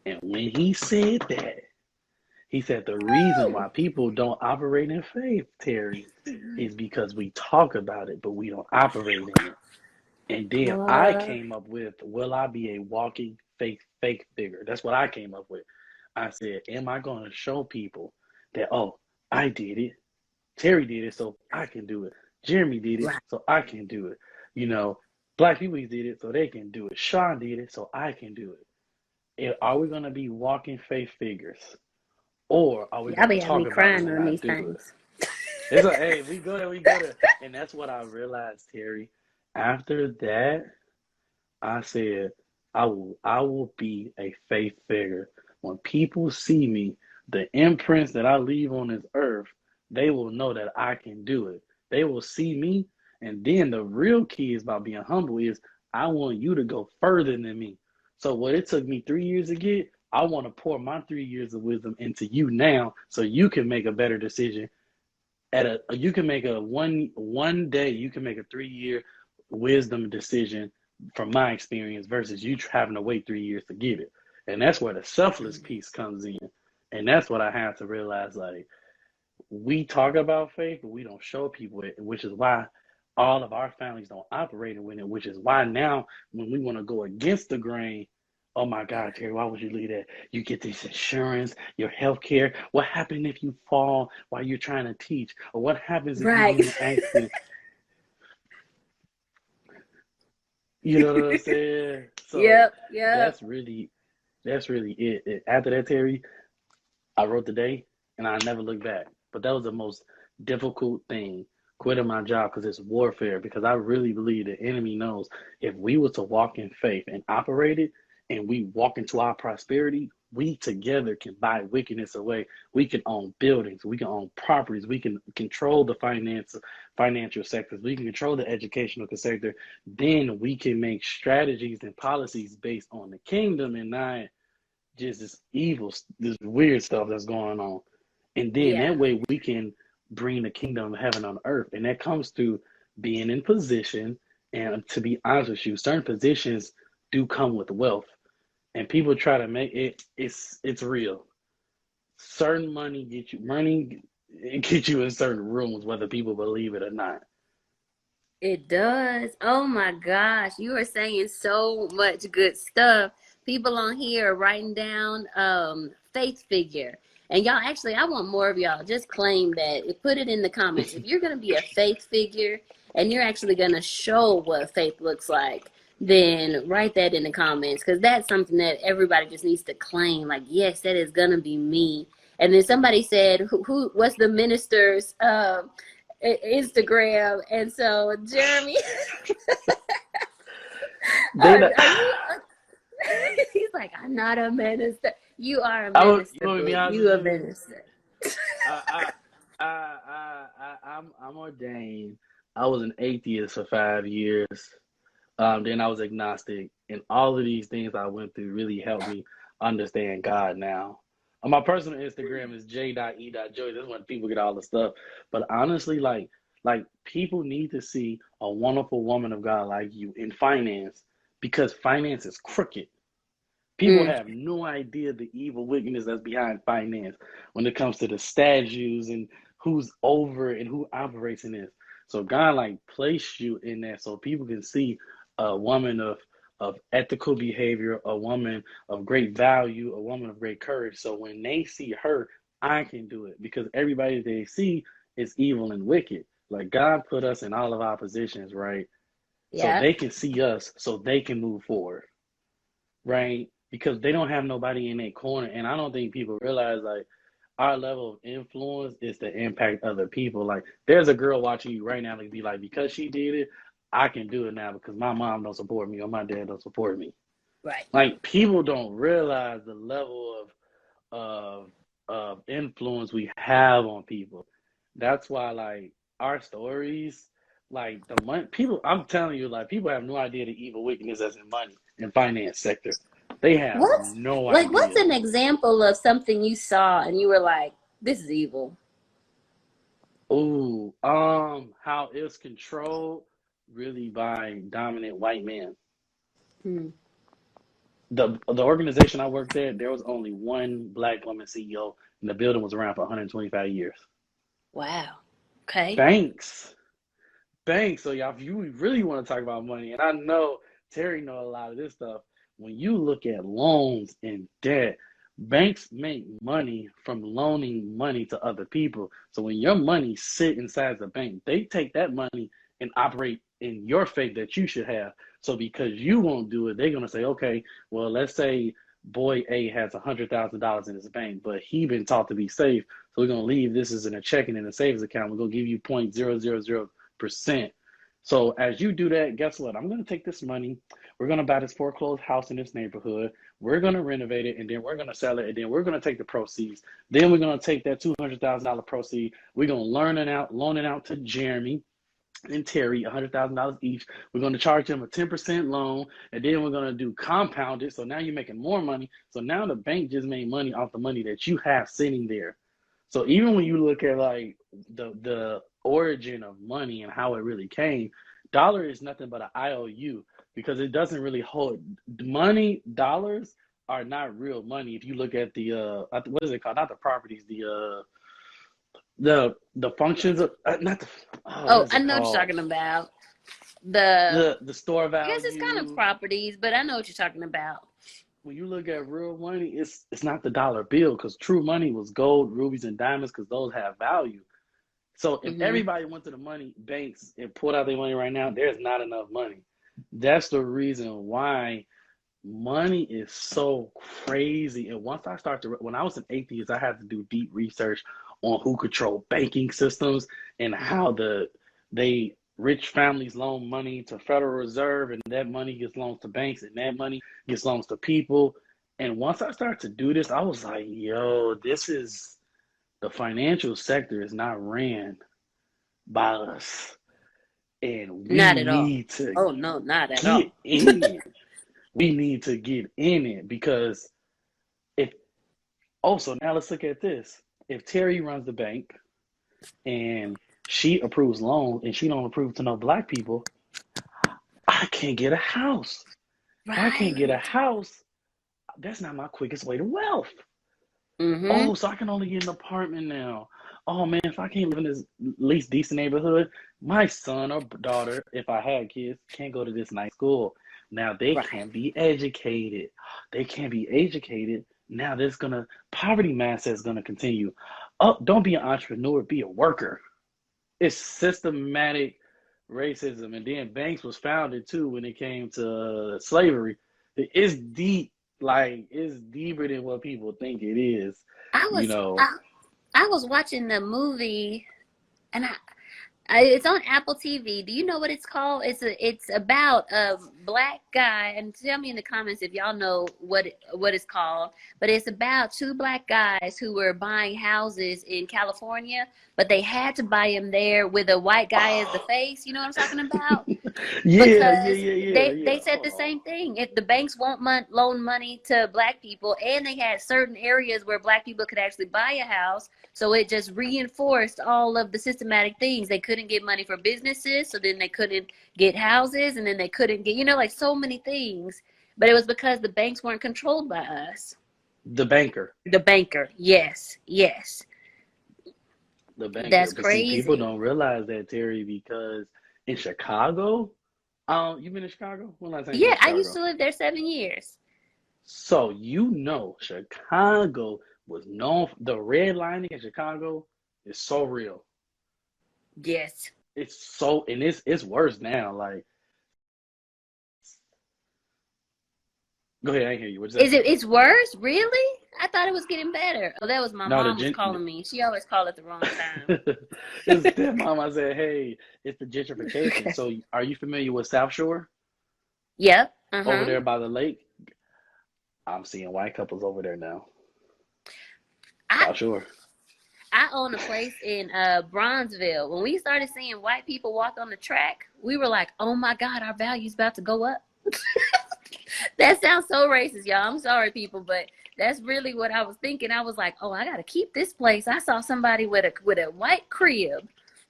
And when he said that, he said the reason Oh. why people don't operate in faith, Teri, is because we talk about it, but we don't operate in it. And then I Uh, came up with, will I be a walking faith figure? That's what I came up with. I said, am I going to show people that, oh, I did it. Teri did it, so I can do it. Jeremy did it, right. so I can do it. You know, Black people did it, so they can do it. Sean did it, so I can do it. Are we going to be walking faith figures? Or are we Y'all going to be having me talk about it crying and on not these do it? things. It's like, hey, we go there, we go there. And that's what I realized, Teri. After that, I said, I will be a faith figure. When people see me, the imprints that I leave on this earth, they will know that I can do it. They will see me, and then the real key is about being humble is I want you to go further than me. So what it took me 3 years to get, I want to pour my 3 years of wisdom into you now, so you can make a better decision. You can make a one day, you can make a 3 year wisdom decision from my experience versus you having to wait 3 years to get it. And that's where the selfless piece comes in. And that's what I have to realize. Like, we talk about faith, but we don't show people it, which is why all of our families don't operate in it, which is why now when we want to go against the grain, oh my God, Teri, why would you leave that? You get this insurance, your health care. What happens if you fall while you're trying to teach? Or what happens if you get Right. in an accident? You know what I'm saying? So Yep. Yep. that's really it. After that, Teri, I wrote the day and I never looked back. But that was the most difficult thing, quitting my job, because it's warfare. Because I really believe the enemy knows if we were to walk in faith and operate it and we walk into our prosperity, we together can buy wickedness away. We can own buildings. We can own properties. We can control the financial sectors. We can control the educational sector. Then we can make strategies and policies based on the kingdom and not just this evil, this weird stuff that's going on. And then Yeah. that way we can bring the kingdom of heaven on earth. And that comes through being in position. And to be honest with you, certain positions do come with wealth. And people try to make it's real. Certain money gets you in certain rooms, whether people believe it or not. It does. Oh my gosh. You are saying so much good stuff. People on here are writing down faith figure. And y'all, actually, I want more of y'all. Just claim that. Put it in the comments. If you're going to be a faith figure and you're actually going to show what faith looks like, then write that in the comments, because that's something that everybody just needs to claim. Like, yes, that is going to be me. And then somebody said, what's the minister's Instagram? And so, Jeremy, he's like, I'm not a minister. You are a minister. You a minister. I'm ordained. I was an atheist for 5 years. Then I was agnostic, and all of these things I went through really helped me understand God now. On my personal Instagram is j.e.joy. That's when people get all the stuff. But honestly, like people need to see a wonderful woman of God like you in finance, because finance is crooked. People have no idea the evil wickedness that's behind finance when it comes to the statues and who's over and who operates in this. So God placed you in that so people can see a woman of ethical behavior, a woman of great value, a woman of great courage. So when they see her, I can do it, because everybody they see is evil and wicked. Like, God put us in all of our positions, right? Yeah. So they can see us, so they can move forward, right? Because they don't have nobody in their corner. And I don't think people realize, our level of influence is to impact other people. Like, there's a girl watching you right now that be like, because she did it, I can do it now because my mom don't support me or my dad don't support me. Right. Like, people don't realize the level of influence we have on people. That's why, our stories, the money, people, I'm telling you, people have no idea the evil wickedness that's in money and finance sector. They have no idea. What's an example of something you saw and you were like, this is evil? Ooh, how it's controlled really by dominant white men. The organization I worked at, there was only one black woman CEO, and the building was around for 125 years. Wow. Okay. Banks. So y'all, if you really want to talk about money, and I know Teri know a lot of this stuff, when you look at loans and debt, banks make money from loaning money to other people. So when your money sit inside the bank, they take that money and operate in your faith that you should have. So because you won't do it, they're going to say, okay, well, let's say boy A has $100,000 in his bank, but he been taught to be safe. So we're going to leave this as in a checking and a savings account. We're going to give you 0.000%. So as you do that, guess what? I'm going to take this money. We're going to buy this foreclosed house in this neighborhood. We're going to renovate it, and then we're going to sell it, and then we're going to take the proceeds. Then we're going to take that $200,000 proceed. We're going to loan it out to Jeremy and Teri, $100,000 each. We're going to charge them a 10% loan, and then we're going to do compound it. So now you're making more money. So now the bank just made money off the money that you have sitting there. So even when you look at the origin of money and how it really came, dollar is nothing but an IOU, because it doesn't really hold money. Dollars are not real money. If you look at the what is it called? Not the properties, the functions of not the. I know what you're talking about. The store value. I guess it's kind of properties, but I know what you're talking about. When you look at real money, it's not the dollar bill, because true money was gold, rubies, and diamonds, because those have value. So if everybody went to the money banks and pulled out their money right now, there's not enough money. That's the reason why money is so crazy. And once I when I was an atheist, I had to do deep research on who controlled banking systems and how they rich families loan money to Federal Reserve, and that money gets loans to banks, and that money gets loans to people. And once I started to do this, I was like, yo, the financial sector is not ran by us. And we Not at all. need to Oh no, not at get all. in it. We need to get in it because if also now let's look at this. If Teri runs the bank and she approves loans and she don't approve to no black people, I can't get a house. If I can't get a Right. house, that's not my quickest way to wealth. Mm-hmm. Oh, so I can only get an apartment now. Oh man, if I can't live in this least decent neighborhood, my son or daughter, if I had kids, can't go to this nice school. Now they Right. can't be educated. They can't be educated. Now poverty mindset is gonna continue. Oh, don't be an entrepreneur, be a worker. It's systematic racism, and then banks was founded too when it came to slavery. It's deep, like it's deeper than what people think it is. I You was know, I, I was watching the movie, and it's on Apple TV. Do you know what it's called? It's about a black guy, and tell me in the comments if y'all know what it's called. But it's about two black guys who were buying houses in California, but they had to buy them there with a white guy as the face. You know what I'm talking about? Because yeah. they said the same thing. If the banks won't loan money to black people, and they had certain areas where black people could actually buy a house, so it just reinforced all of the systematic things. They couldn't get money for businesses, so then they couldn't get houses, and then they couldn't get, like so many things. But it was because the banks weren't controlled by us. The banker, The banker, yes, yes. the banker. That's But see, people crazy. don't realize that, Terry, because in Chicago, you've been in Chicago? When last time you been Yeah, in I used Chicago? to live there 7 years. So Chicago was known. The redlining in Chicago is so real. Yes. And it's worse now. Like, go ahead, I didn't hear you. What'd you say? It's worse? Really? I thought it was getting better. Oh, that was my No, mom was calling me. She always called at the wrong time. it's that mom. I said, hey, it's the gentrification. Okay. So, are you familiar with South Shore Yep. over Uh-huh. there by the lake? I'm seeing white couples over there now. I South Shore. I own a place in Bronzeville. When we started seeing white people walk on the track, we were like, "Oh my God, our value's about to go up." That sounds so racist, y'all. I'm sorry, people, but that's really what I was thinking. I was like, "Oh, I gotta keep this place." I saw somebody with a white crib,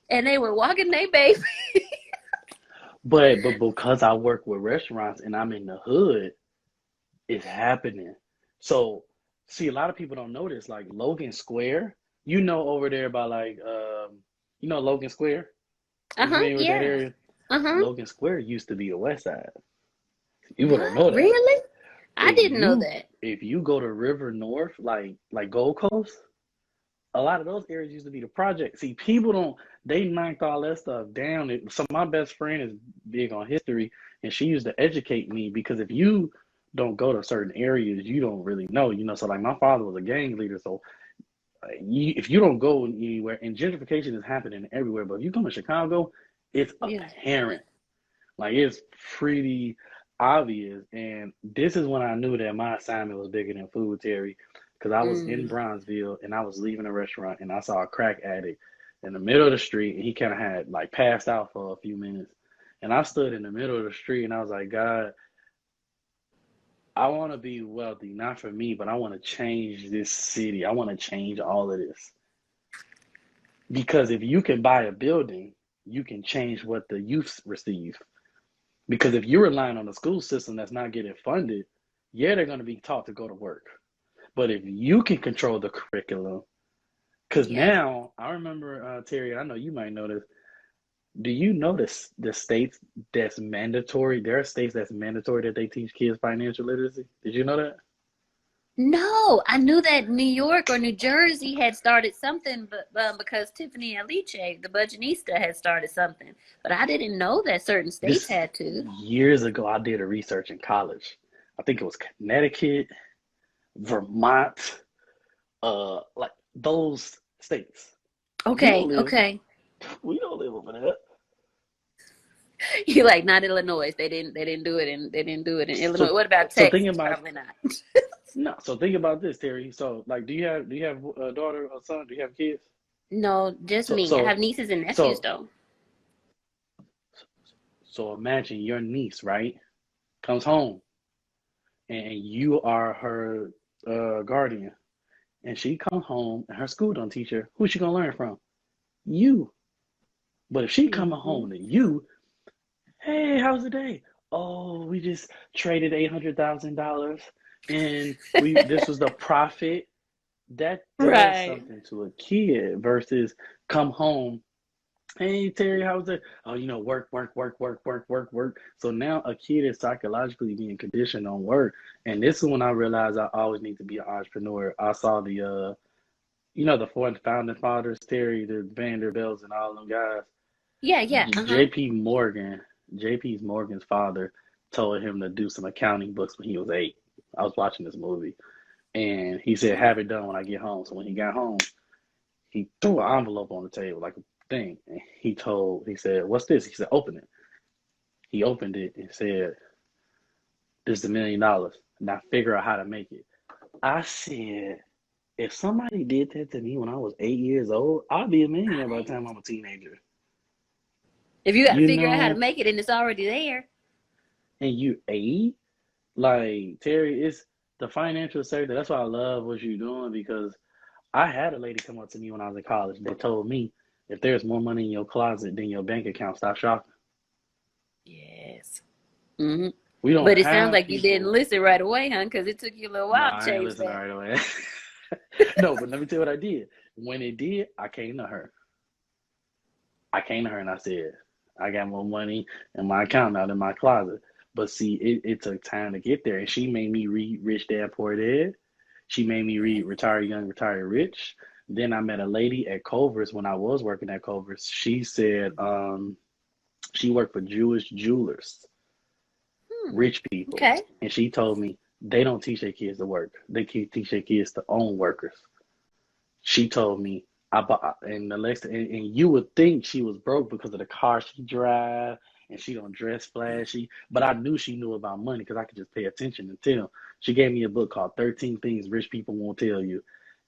and they were walking their baby. But because I work with restaurants and I'm in the hood, it's happening. So, see, a lot of people don't know this. Like Logan Square, over there by Logan Square. Are you Uh-huh. familiar with that Yeah. area? Uh-huh. Logan Square used to be the West Side. People don't What? know that. Really? I If didn't know you that. if you go to River North, like Gold Coast, a lot of those areas used to be the project. See, people don't they knocked all that stuff down. So my best friend is big on history, and she used to educate me because if you don't go to certain areas, you don't really know. So like my father was a gang leader, so if you don't go anywhere, and gentrification is happening everywhere, but if you come to Chicago, it's Yeah. apparent. Like it's pretty obvious. And this is when I knew that my assignment was bigger than food, Terry, because I was in Mm. Bronzeville and I was leaving a restaurant and I saw a crack addict in the middle of the street and he kind of had like passed out for a few minutes. And I stood in the middle of the street and I was like, God, I want to be wealthy, not for me, but I want to change this city. I want to change all of this. Because if you can buy a building, you can change what the youth receive. Because if you're relying on the school system that's not getting funded, yeah, they're going to be taught to go to work. But if you can control the curriculum, because Yeah. now I remember, Terry, I know you might know this. Do you notice the states that's mandatory? There are states that's mandatory that they teach kids financial literacy. Did you know that? No, I knew that New York or New Jersey had started something, but because Tiffany Aliche, the Budgetnista, had started something. But I didn't know that certain states This had to. years ago, I did a research in college. I think it was Connecticut, Vermont, like those states. We don't Okay, live, okay. we don't live over there. You like not Illinois. They didn't do it in Illinois. So, What about so thinking Texas? about Probably not. No, so think about this, Terry. So, like, do you have a daughter or son? Do you have kids? No, just So me. I have so nieces and nephews so though. so imagine your niece, right, comes home and you are her guardian, and she comes home and her school don't teach her. Who's she gonna learn from? You. But if she coming Hmm. home to you, hey, how's the day? Oh, we just traded $800,000, and we this was the profit. That does Right. something to a kid versus come home. Hey Terry, how's it? Oh, work, work, work, work, work, work, work. So now a kid is psychologically being conditioned on work. And this is when I realized I always need to be an entrepreneur. I saw the four founding fathers, Terry, the Vanderbilts and all them guys. Yeah, yeah. Uh-huh. JP Morgan, JP Morgan's father told him to do some accounting books when he was 8. I was watching this movie. And he said, have it done when I get home. So when he got home, he threw an envelope on the table, like a thing. And he said, what's this? He said, open it. He opened it and said, this is $1 million. Now figure out how to make it. I said, if somebody did that to me when I was 8 years old, I'd be a millionaire by the time I'm a teenager. If you got to You figure out how to know, make it and it's already there. and you 8? Like, Terry, it's the financial sector. That's why I love what you're doing because I had a lady come up to me when I was in college. They told me if there's more money in your closet than your bank account, stop shopping. Yes. Hmm. We don't But it sounds have like you didn't people. listen right away, huh? Because it took you a little No, while to I ain't change listening that. right away. No, but let me tell you what I did. When it did, I came to her. I came to her and I said, I got more money in my account now than my closet. But see, it took time to get there. And she made me read Rich Dad Poor Dad. She made me read Retire Young, Retire Rich. Then I met a lady at Culver's when I was working at Culver's. She said she worked for Jewish jewelers, Hmm. rich people. Okay. And she told me they don't teach their kids to work. They teach their kids to own workers. She told me I bought and Alexa and you would think she was broke because of the car she drive and she don't dress flashy, but I knew she knew about money because I could just pay attention and tell. She gave me a book called 13 Things Rich People Won't Tell You.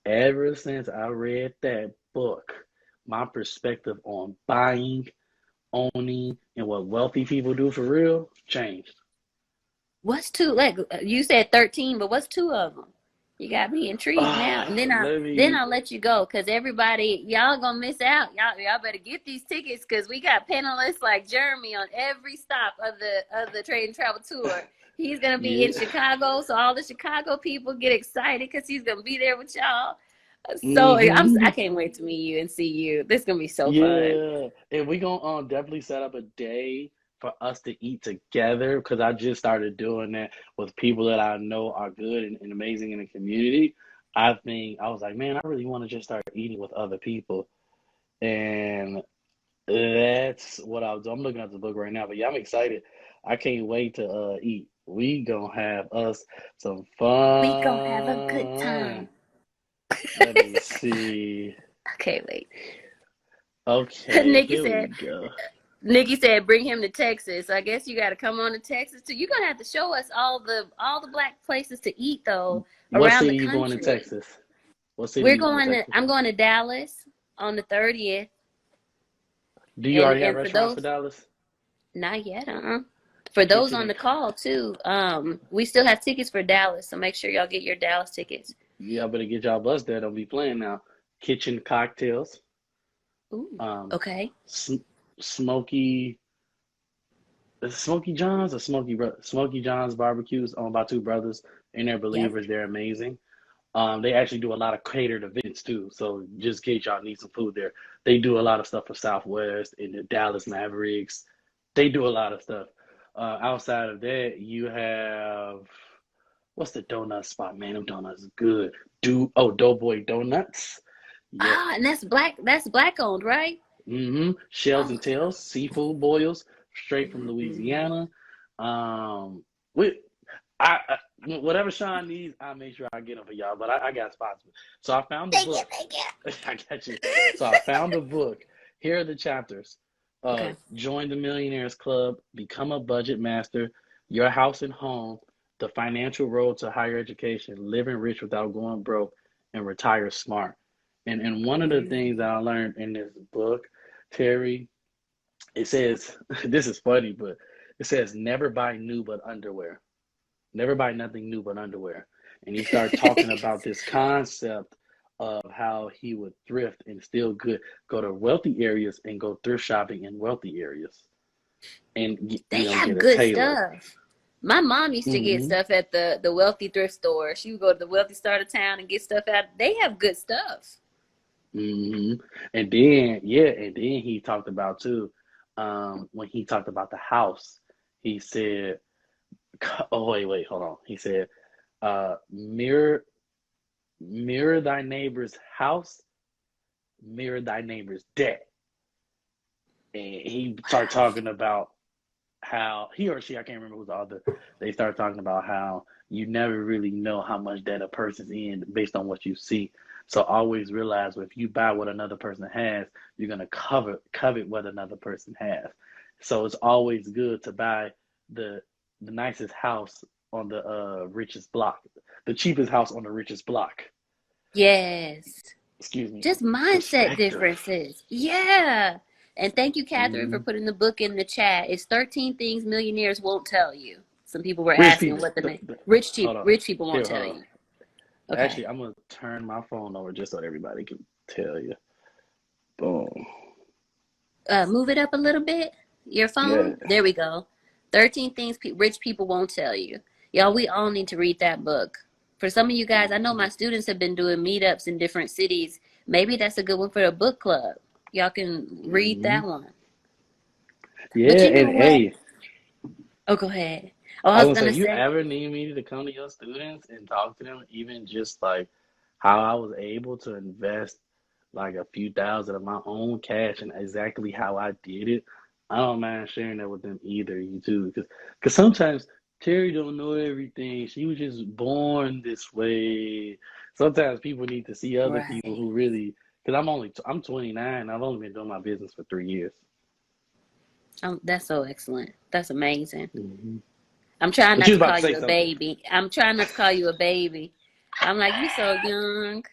Ever since I read that book, my perspective on buying, owning, and what wealthy people do for real changed. What's two? Like you said, 13, but what's two of them? You got me intrigued now, and Let then me. I'll let you go because everybody, y'all gonna miss out. Y'all better get these tickets because we got panelists like Jeremy on every stop of the Trade and Travel Tour. He's gonna be in Yeah. Chicago, so all the Chicago people get excited because he's gonna be there with y'all. So I Hmm. can't wait to meet you and see you. This is gonna be so fun. Yeah, and we gonna definitely set up a day for us to eat together because I just started doing that with people that I know are good and amazing in the community. I think I was like, man, I really want to just start eating with other people, and that's what I'll do. I'm looking at the book right now, but yeah, I'm excited. I can't wait to eat. We gonna have us some We gonna have a good fun. time. Let me see. I can't wait. Okay, Nikki here said, we go. Nikki said, bring him to Texas. I guess you got to come on to Texas too. You're gonna have to show us all the black places to eat though What around the city you going in country. Texas? What city you going in Texas? I'm going to Dallas on the 30th, Do you already have and for restaurants for those Dallas? not yet, for those Kitchen on and the call too, we still have tickets for Dallas, so make sure y'all get your Dallas tickets. yeah, I better get y'all bus there. Don't be playing now. Kitchen cocktails, Ooh, um, okay. sm- smoky, Smoky John's or Smoky John's barbecues owned by two brothers and they're Yep. believers. They're amazing. They actually do a lot of catered events too. So just in case y'all need some food there, they do a lot of stuff for Southwest and the Dallas Mavericks. They do a lot of stuff. Outside of that, you have what's the donut spot? Man, them donuts is good. Doughboy Donuts. Yep. Ah, and that's black owned, right? Shells Oh. and tails, seafood boils, straight from Mhm. Louisiana. We I whatever Sean needs, I'll make sure I get them for y'all. But I got spots. So I found the Thank you, book. thank you. I got you. So I found the book. Here are the chapters. Okay. Join the Millionaires Club, become a budget master, your house and home, The Financial Road to Higher Education, Living Rich Without Going Broke, and Retire Smart. And one of the things that I learned in this book, Terry, it says, this is funny, but it says never buy new but underwear. Never buy nothing new but underwear. And he started talking about this concept of how he would thrift and still go to wealthy areas and go thrift shopping in wealthy areas and They get have it good tailored. stuff. My mom used to get Hmm. stuff at the wealthy thrift store. She would go to the wealthy start of town and get stuff out. They have good stuff. Hmm. And then, yeah, and then he talked about too, when he talked about the house, he said, oh, wait, hold on. He said, mirror, mirror thy neighbor's house, mirror thy neighbor's debt. And he started talking about how he or she, I can't remember who's the other, they started talking about how you never really know how much debt a person's in based on what you see. So always realize if you buy what another person has, you're gonna covet what another person has. So it's always good to buy the the nicest house on the richest block, the cheapest house on the richest block. Yes. Excuse me. Just mindset Perspective. differences. Yeah. And thank you, Catherine, for Hmm. putting the book in the chat. It's 13 Things Millionaires Won't Tell You. Some people were Rich asking people. what the name. Hold on. Rich people won't Here, tell hold on. you. Okay. Actually, I'm gonna turn my phone over just so everybody can tell you. Boom. Move it up a little bit. Your Yeah. phone. There we go. 13 Things Rich People Won't Tell You. Y'all, we all need to read that book. For some of you guys, I know my students have been doing meetups in different cities. Maybe that's a good one for a book club. Y'all can read Hmm. that one. But Yeah, you know and what? hey, Oh, go ahead. Oh, I I was was gonna gonna say, you say, ever need me to come to your students and talk to them, even just like how I was able to invest like a few thousand of my own cash and exactly how I did it. I don't mind sharing that with them either, you too, because sometimes Terry don't know everything. She was just born this way. Sometimes people need to see other people right. who really, because I'm 29. I've only been doing my business for 3 years. That's so excellent. That's amazing. Hmm. I'm trying But not you to was about call to say you a something. baby. I'm trying not to call you a baby. I'm like, you so young.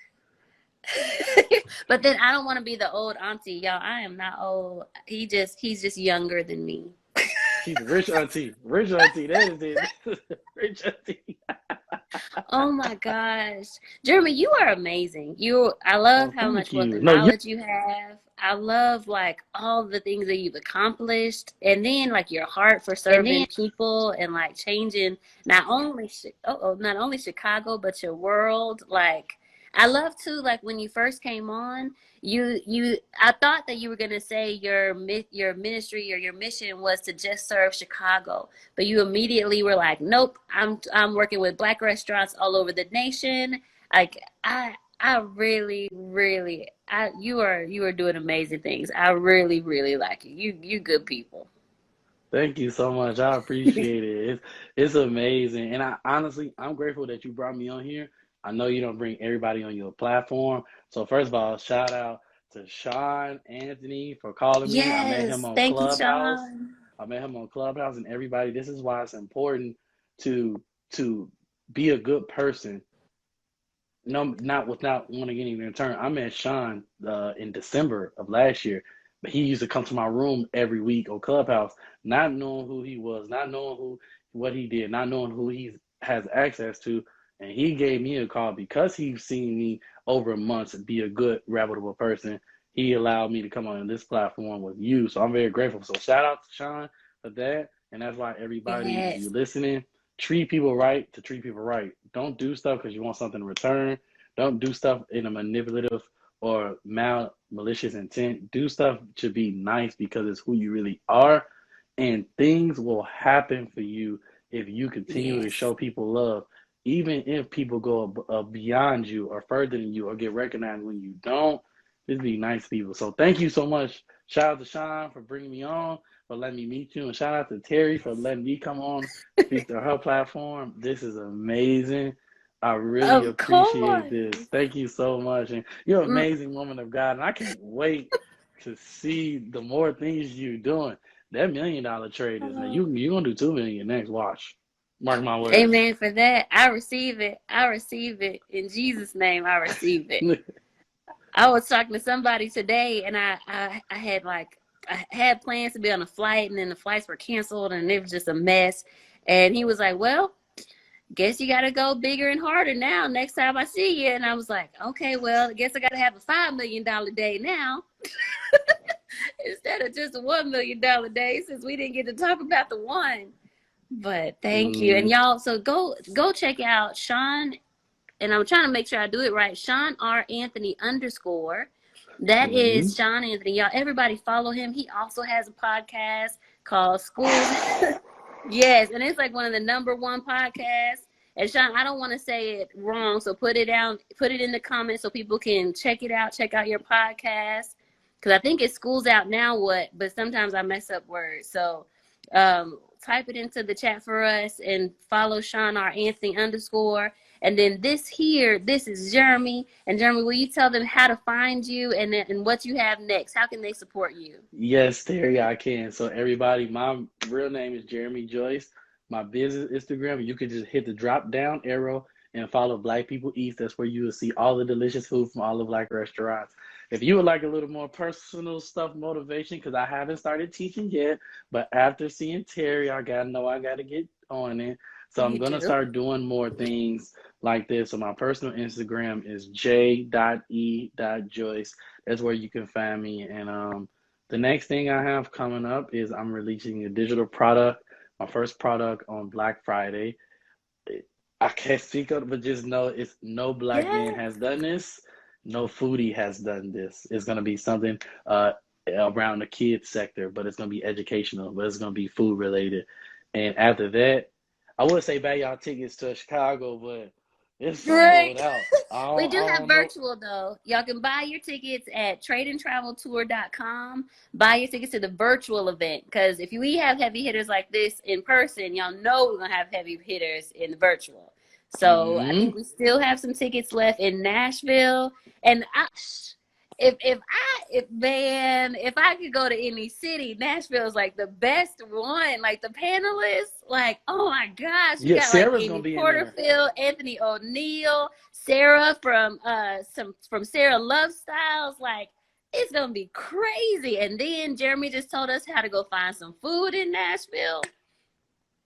But then I don't want to be the old auntie, y'all. I am not old. He's just younger than me. She's a rich auntie. Rich auntie. That is it. Rich auntie. Oh my gosh. Jeremy, you are amazing. I love Oh, how much thank wealth you. of No, you. knowledge you have. I love like all the things that you've accomplished and then like your heart for And then serving people and like changing not only Chicago but your world. Like I love too like when you first came on, you I thought that you were going to say your ministry or your mission was to just serve Chicago. But you immediately were like, "Nope, I'm working with black restaurants all over the nation." Like I really, really, you are doing amazing things. I really, really like you. You good people. thank you so much. I appreciate it. It's amazing. And I honestly, I'm grateful that you brought me on here. I know you don't bring everybody on your platform. So first of all, shout out to Sean Anthony for calling me. I met him Yes, on thank you, Clubhouse. Sean. And everybody, this is why it's important to to be a good person. No, not without wanting anything in return. I met Sean in December of last year, but he used to come to my room every week on Clubhouse, not knowing who he was, not knowing what he did, not knowing who he has access to, and he gave me a call because he's seen me over months be a good, reputable person. He allowed me to come on this platform with you, so I'm very grateful. So shout out to Sean for that, and that's why everybody, if Yes, you're listening, treat people right to treat people right. Don't do stuff because you want something in return. Don't do stuff in a manipulative or malicious intent. Do stuff to be nice because it's who you really are. And things will happen for you if you continue to yes. show people love. Even if people go beyond you or further than you or get recognized when you don't, just be nice people. So thank you so much. Shout out to Sean for bringing me on, for letting me meet you. And shout out to Terry for letting me come on, speak to her platform. This is amazing. I really Of appreciate course. this. Thank you so much. And you're an Mm, amazing woman of God. And I can't wait to see the more things you're doing. That $1 million trade is now oh, you're gonna do 2 million next. Watch. Mark my words. Amen for that. I receive it. I receive it. In Jesus' name, I receive it. I was talking to somebody today, and I had plans to be on a flight, and then the flights were canceled, and it was just a mess. And he was like, well, guess you got to go bigger and harder now next time I see you. And I was like, okay, well, I guess I got to have a $5 million day now instead of just a $1 million day, since we didn't get to talk about the one. But thank you. And y'all, so go check out Sean, and I'm trying to make sure I do it right, Sean R. Anthony _. That is Sean Anthony. Y'all, everybody follow him. He also has a podcast called School. Yes, and it's like one of the #1 podcasts. And Sean, I don't want to say it wrong, so put it in the comments so people can check it out. Check out your podcast, because I think it's School's Out Now What, but sometimes I mess up words. So type it into the chat for us and follow Sean R. Anthony _. And then this is Jeremy. And Jeremy, will you tell them how to find you and what you have next? How can they support you? Yes, Teri, I can. So everybody, my real name is Jeremy Joyce. My business Instagram, you can just hit the drop down arrow and follow Black People Eats. That's where you will see all the delicious food from all the Black restaurants. If you would like a little more personal stuff, motivation, because I haven't started teaching yet, but after seeing Teri, I got to get on it. So I'm going to start doing more things like this. So my personal Instagram is j.e.joyce. That's where you can find me. And the next thing I have coming up is I'm releasing a digital product, my first product on Black Friday. I can't speak of it, but just know it's no Black man has done this. No foodie has done this. It's going to be something around the kids sector, but it's going to be educational, but it's going to be food related. And after that, I would say buy y'all tickets to Chicago, but it's sold out. We do have virtual though. Y'all can buy your tickets at tradeandtraveltour.com. Buy your tickets to the virtual event, because if we have heavy hitters like this in person, y'all know we're gonna have heavy hitters in the virtual. So I think we still have some tickets left in Nashville. And if I could go to any city, Nashville is like the best one. Like the panelists, like, oh my gosh, we got Sarah's like Amy Porterfield, Anthony O'Neill, Sarah from Sarah Love Styles. Like, it's gonna be crazy. And then Jeremy just told us how to go find some food in Nashville.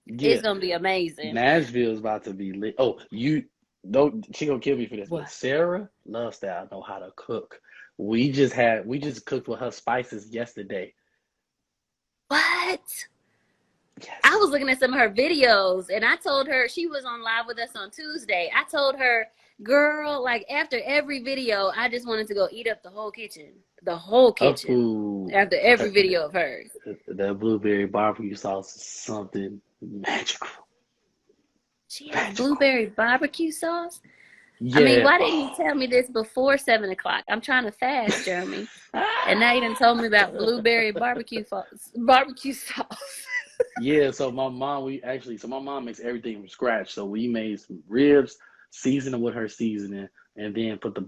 Yeah. It's gonna be amazing. Nashville is about to be lit. Oh, she gonna kill me for this. What? But Sarah Love Style know how to cook. We just cooked with her spices yesterday. What? Yes. I was looking at some of her videos, and I told her, she was on live with us on Tuesday. I told her, girl, like after every video, I just wanted to go eat up the whole kitchen. The whole kitchen. After every video of hers. That blueberry barbecue sauce is something magical. She has blueberry barbecue sauce? Yeah. I mean, why didn't you tell me this before 7 o'clock? I'm trying to fast, Jeremy. And now you done told me about blueberry barbecue sauce. Yeah, so my mom makes everything from scratch. So we made some ribs, seasoned them with her seasoning, and then put the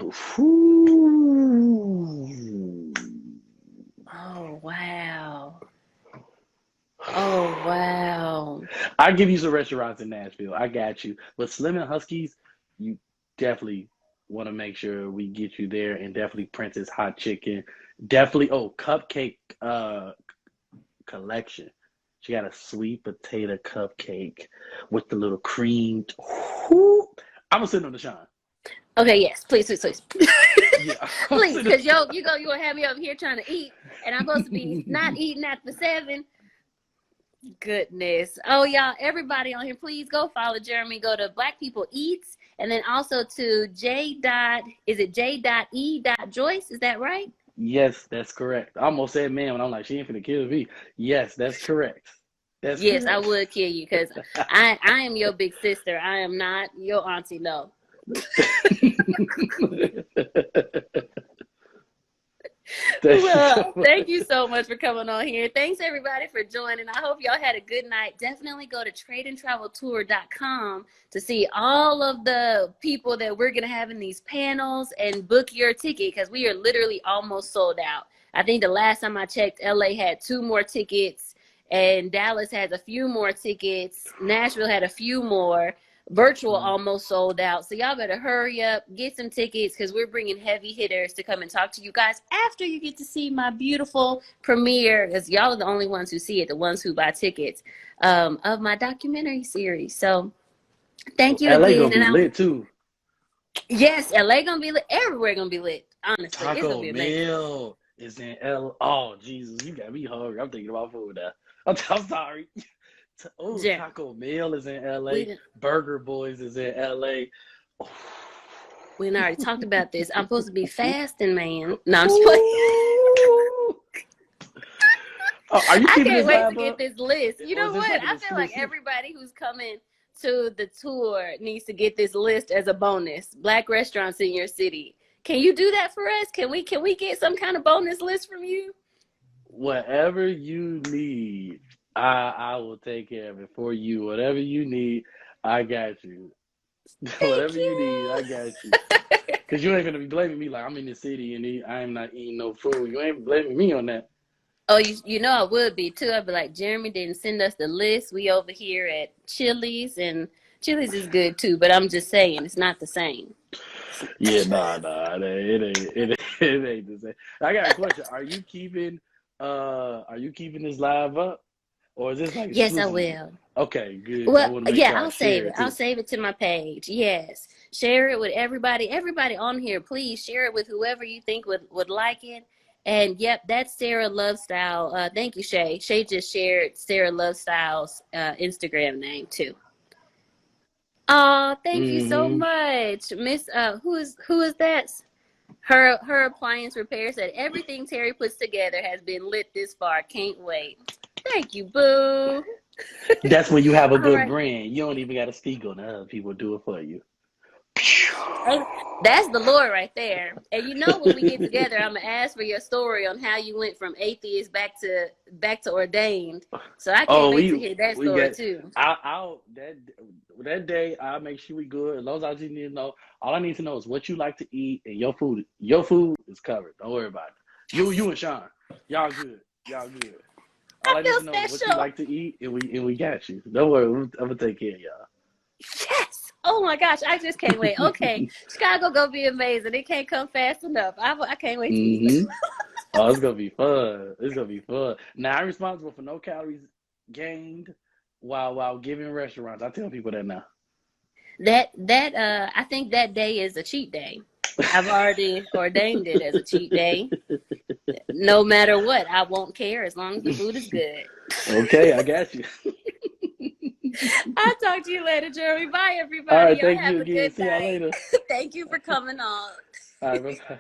Oh, wow. Oh, wow. I'll give you some restaurants in Nashville. I got you. But Slim and Huskies, you definitely want to make sure we get you there, and definitely Princess Hot Chicken. Definitely, cupcake collection. She got a sweet potato cupcake with the little cream. I'm gonna send them to Sean. Okay, yes, please. Yeah. Please, because you're gonna have me over here trying to eat, and I'm supposed to be not eating after 7. Goodness. Oh, y'all, everybody on here, please go follow Jeremy. Go to BlackPeopleEats, and then also to j.e.joyce. Is that right? Yes, that's correct. I almost said man when I'm like, she ain't finna kill me. Yes, that's correct. Yes, correct. I would kill you, because I am your big sister. I am not your auntie, no. Well, thank you so much for coming on here. Thanks everybody for joining. I hope y'all had a good night. Definitely go to tradeandtraveltour.com to see all of the people that we're going to have in these panels and book your ticket, because we are literally almost sold out. I think the last time I checked, LA had 2 more tickets, and Dallas has a few more tickets. Nashville had a few more. Virtual almost sold out. So y'all better hurry up, get some tickets, because we're bringing heavy hitters to come and talk to you guys after you get to see my beautiful premiere, because y'all are the only ones who see it, the ones who buy tickets, of my documentary series. So thank you LA again. gonna be lit too. Yes, LA gonna be lit. Everywhere gonna be lit. Honestly, it's gonna Taco be amazing. Mill is in L. Oh Jesus, you got me hungry. I'm thinking about food now. I'm sorry. Oh, Yeah. Taco Mill is in LA. Burger Boys is in LA. Oh. We already talked about this. I'm supposed to be fasting, man. No, I'm just playing. Are you I keeping can't this wait to lab get up? this list. You Or know is this what? like an I feel like exclusive? everybody who's coming to the tour needs to get this list as a bonus. Black restaurants in your city. Can you do that for us? Can we get some kind of bonus list from you? Whatever you need, I will take care of it for you. Whatever you need, I got you. Thank Whatever you you. need, I got you. Because you ain't gonna be blaming me like I'm in the city and I am not eating no food. You ain't blaming me on that. Oh, you know I would be too. I'd be like, Jeremy didn't send us the list. We over here at Chili's, and Chili's is good too, but I'm just saying it's not the same. Yeah, nah, it ain't the same. I got a question. Are you keeping this live up? Or is this like Yes, I exclusive? will. Okay, good. 'Cause I Well, want to make yeah, sure I I'll save share it. it I'll too. save it to my page. Yes. Share it with everybody. Everybody on here, please share it with whoever you think would like it. And yep, that's Sarah Lovestyle. Thank you, Shay. Shay just shared Sarah Lovestyle's Instagram name too. Oh, thank you so Mm-hmm. much. Miss who is that? Her appliance repair said everything Teri puts together has been lit this far. Can't wait. Thank you, boo. That's when you have a All good right. brand. You don't even got to speak on it. Other people do it for you. Hey, that's the Lord right there. And you know when we get together, I'm gonna ask for your story on how you went from atheist back to ordained. So I can't Oh, wait to hear that we story got. too. I'll that day. I'll make sure we good. As long as I just need to know. All I need to know is what you like to eat, and your food. Your food is covered. Don't worry about it. You and Sean, y'all good. Y'all good. All I I need to know feel is what you special. like to eat, and we got you. Don't worry. I'm gonna take care of y'all. Yes. Oh my gosh, I just can't wait. Okay, Chicago gonna be amazing. It can't come fast enough. I can't wait to eat. Mm-hmm. Oh, it's gonna be fun. It's gonna be fun. Now I'm responsible for no calories gained while giving restaurants. I tell people that now. I think that day is a cheat day. I've already ordained it as a cheat day. No matter what, I won't care as long as the food is good. Okay, I got you. I'll talk to you later, Jeremy. Bye, All everybody. right, Y'all thank have you a again. good See y'all night. later. Thank you for coming on. All right, bye.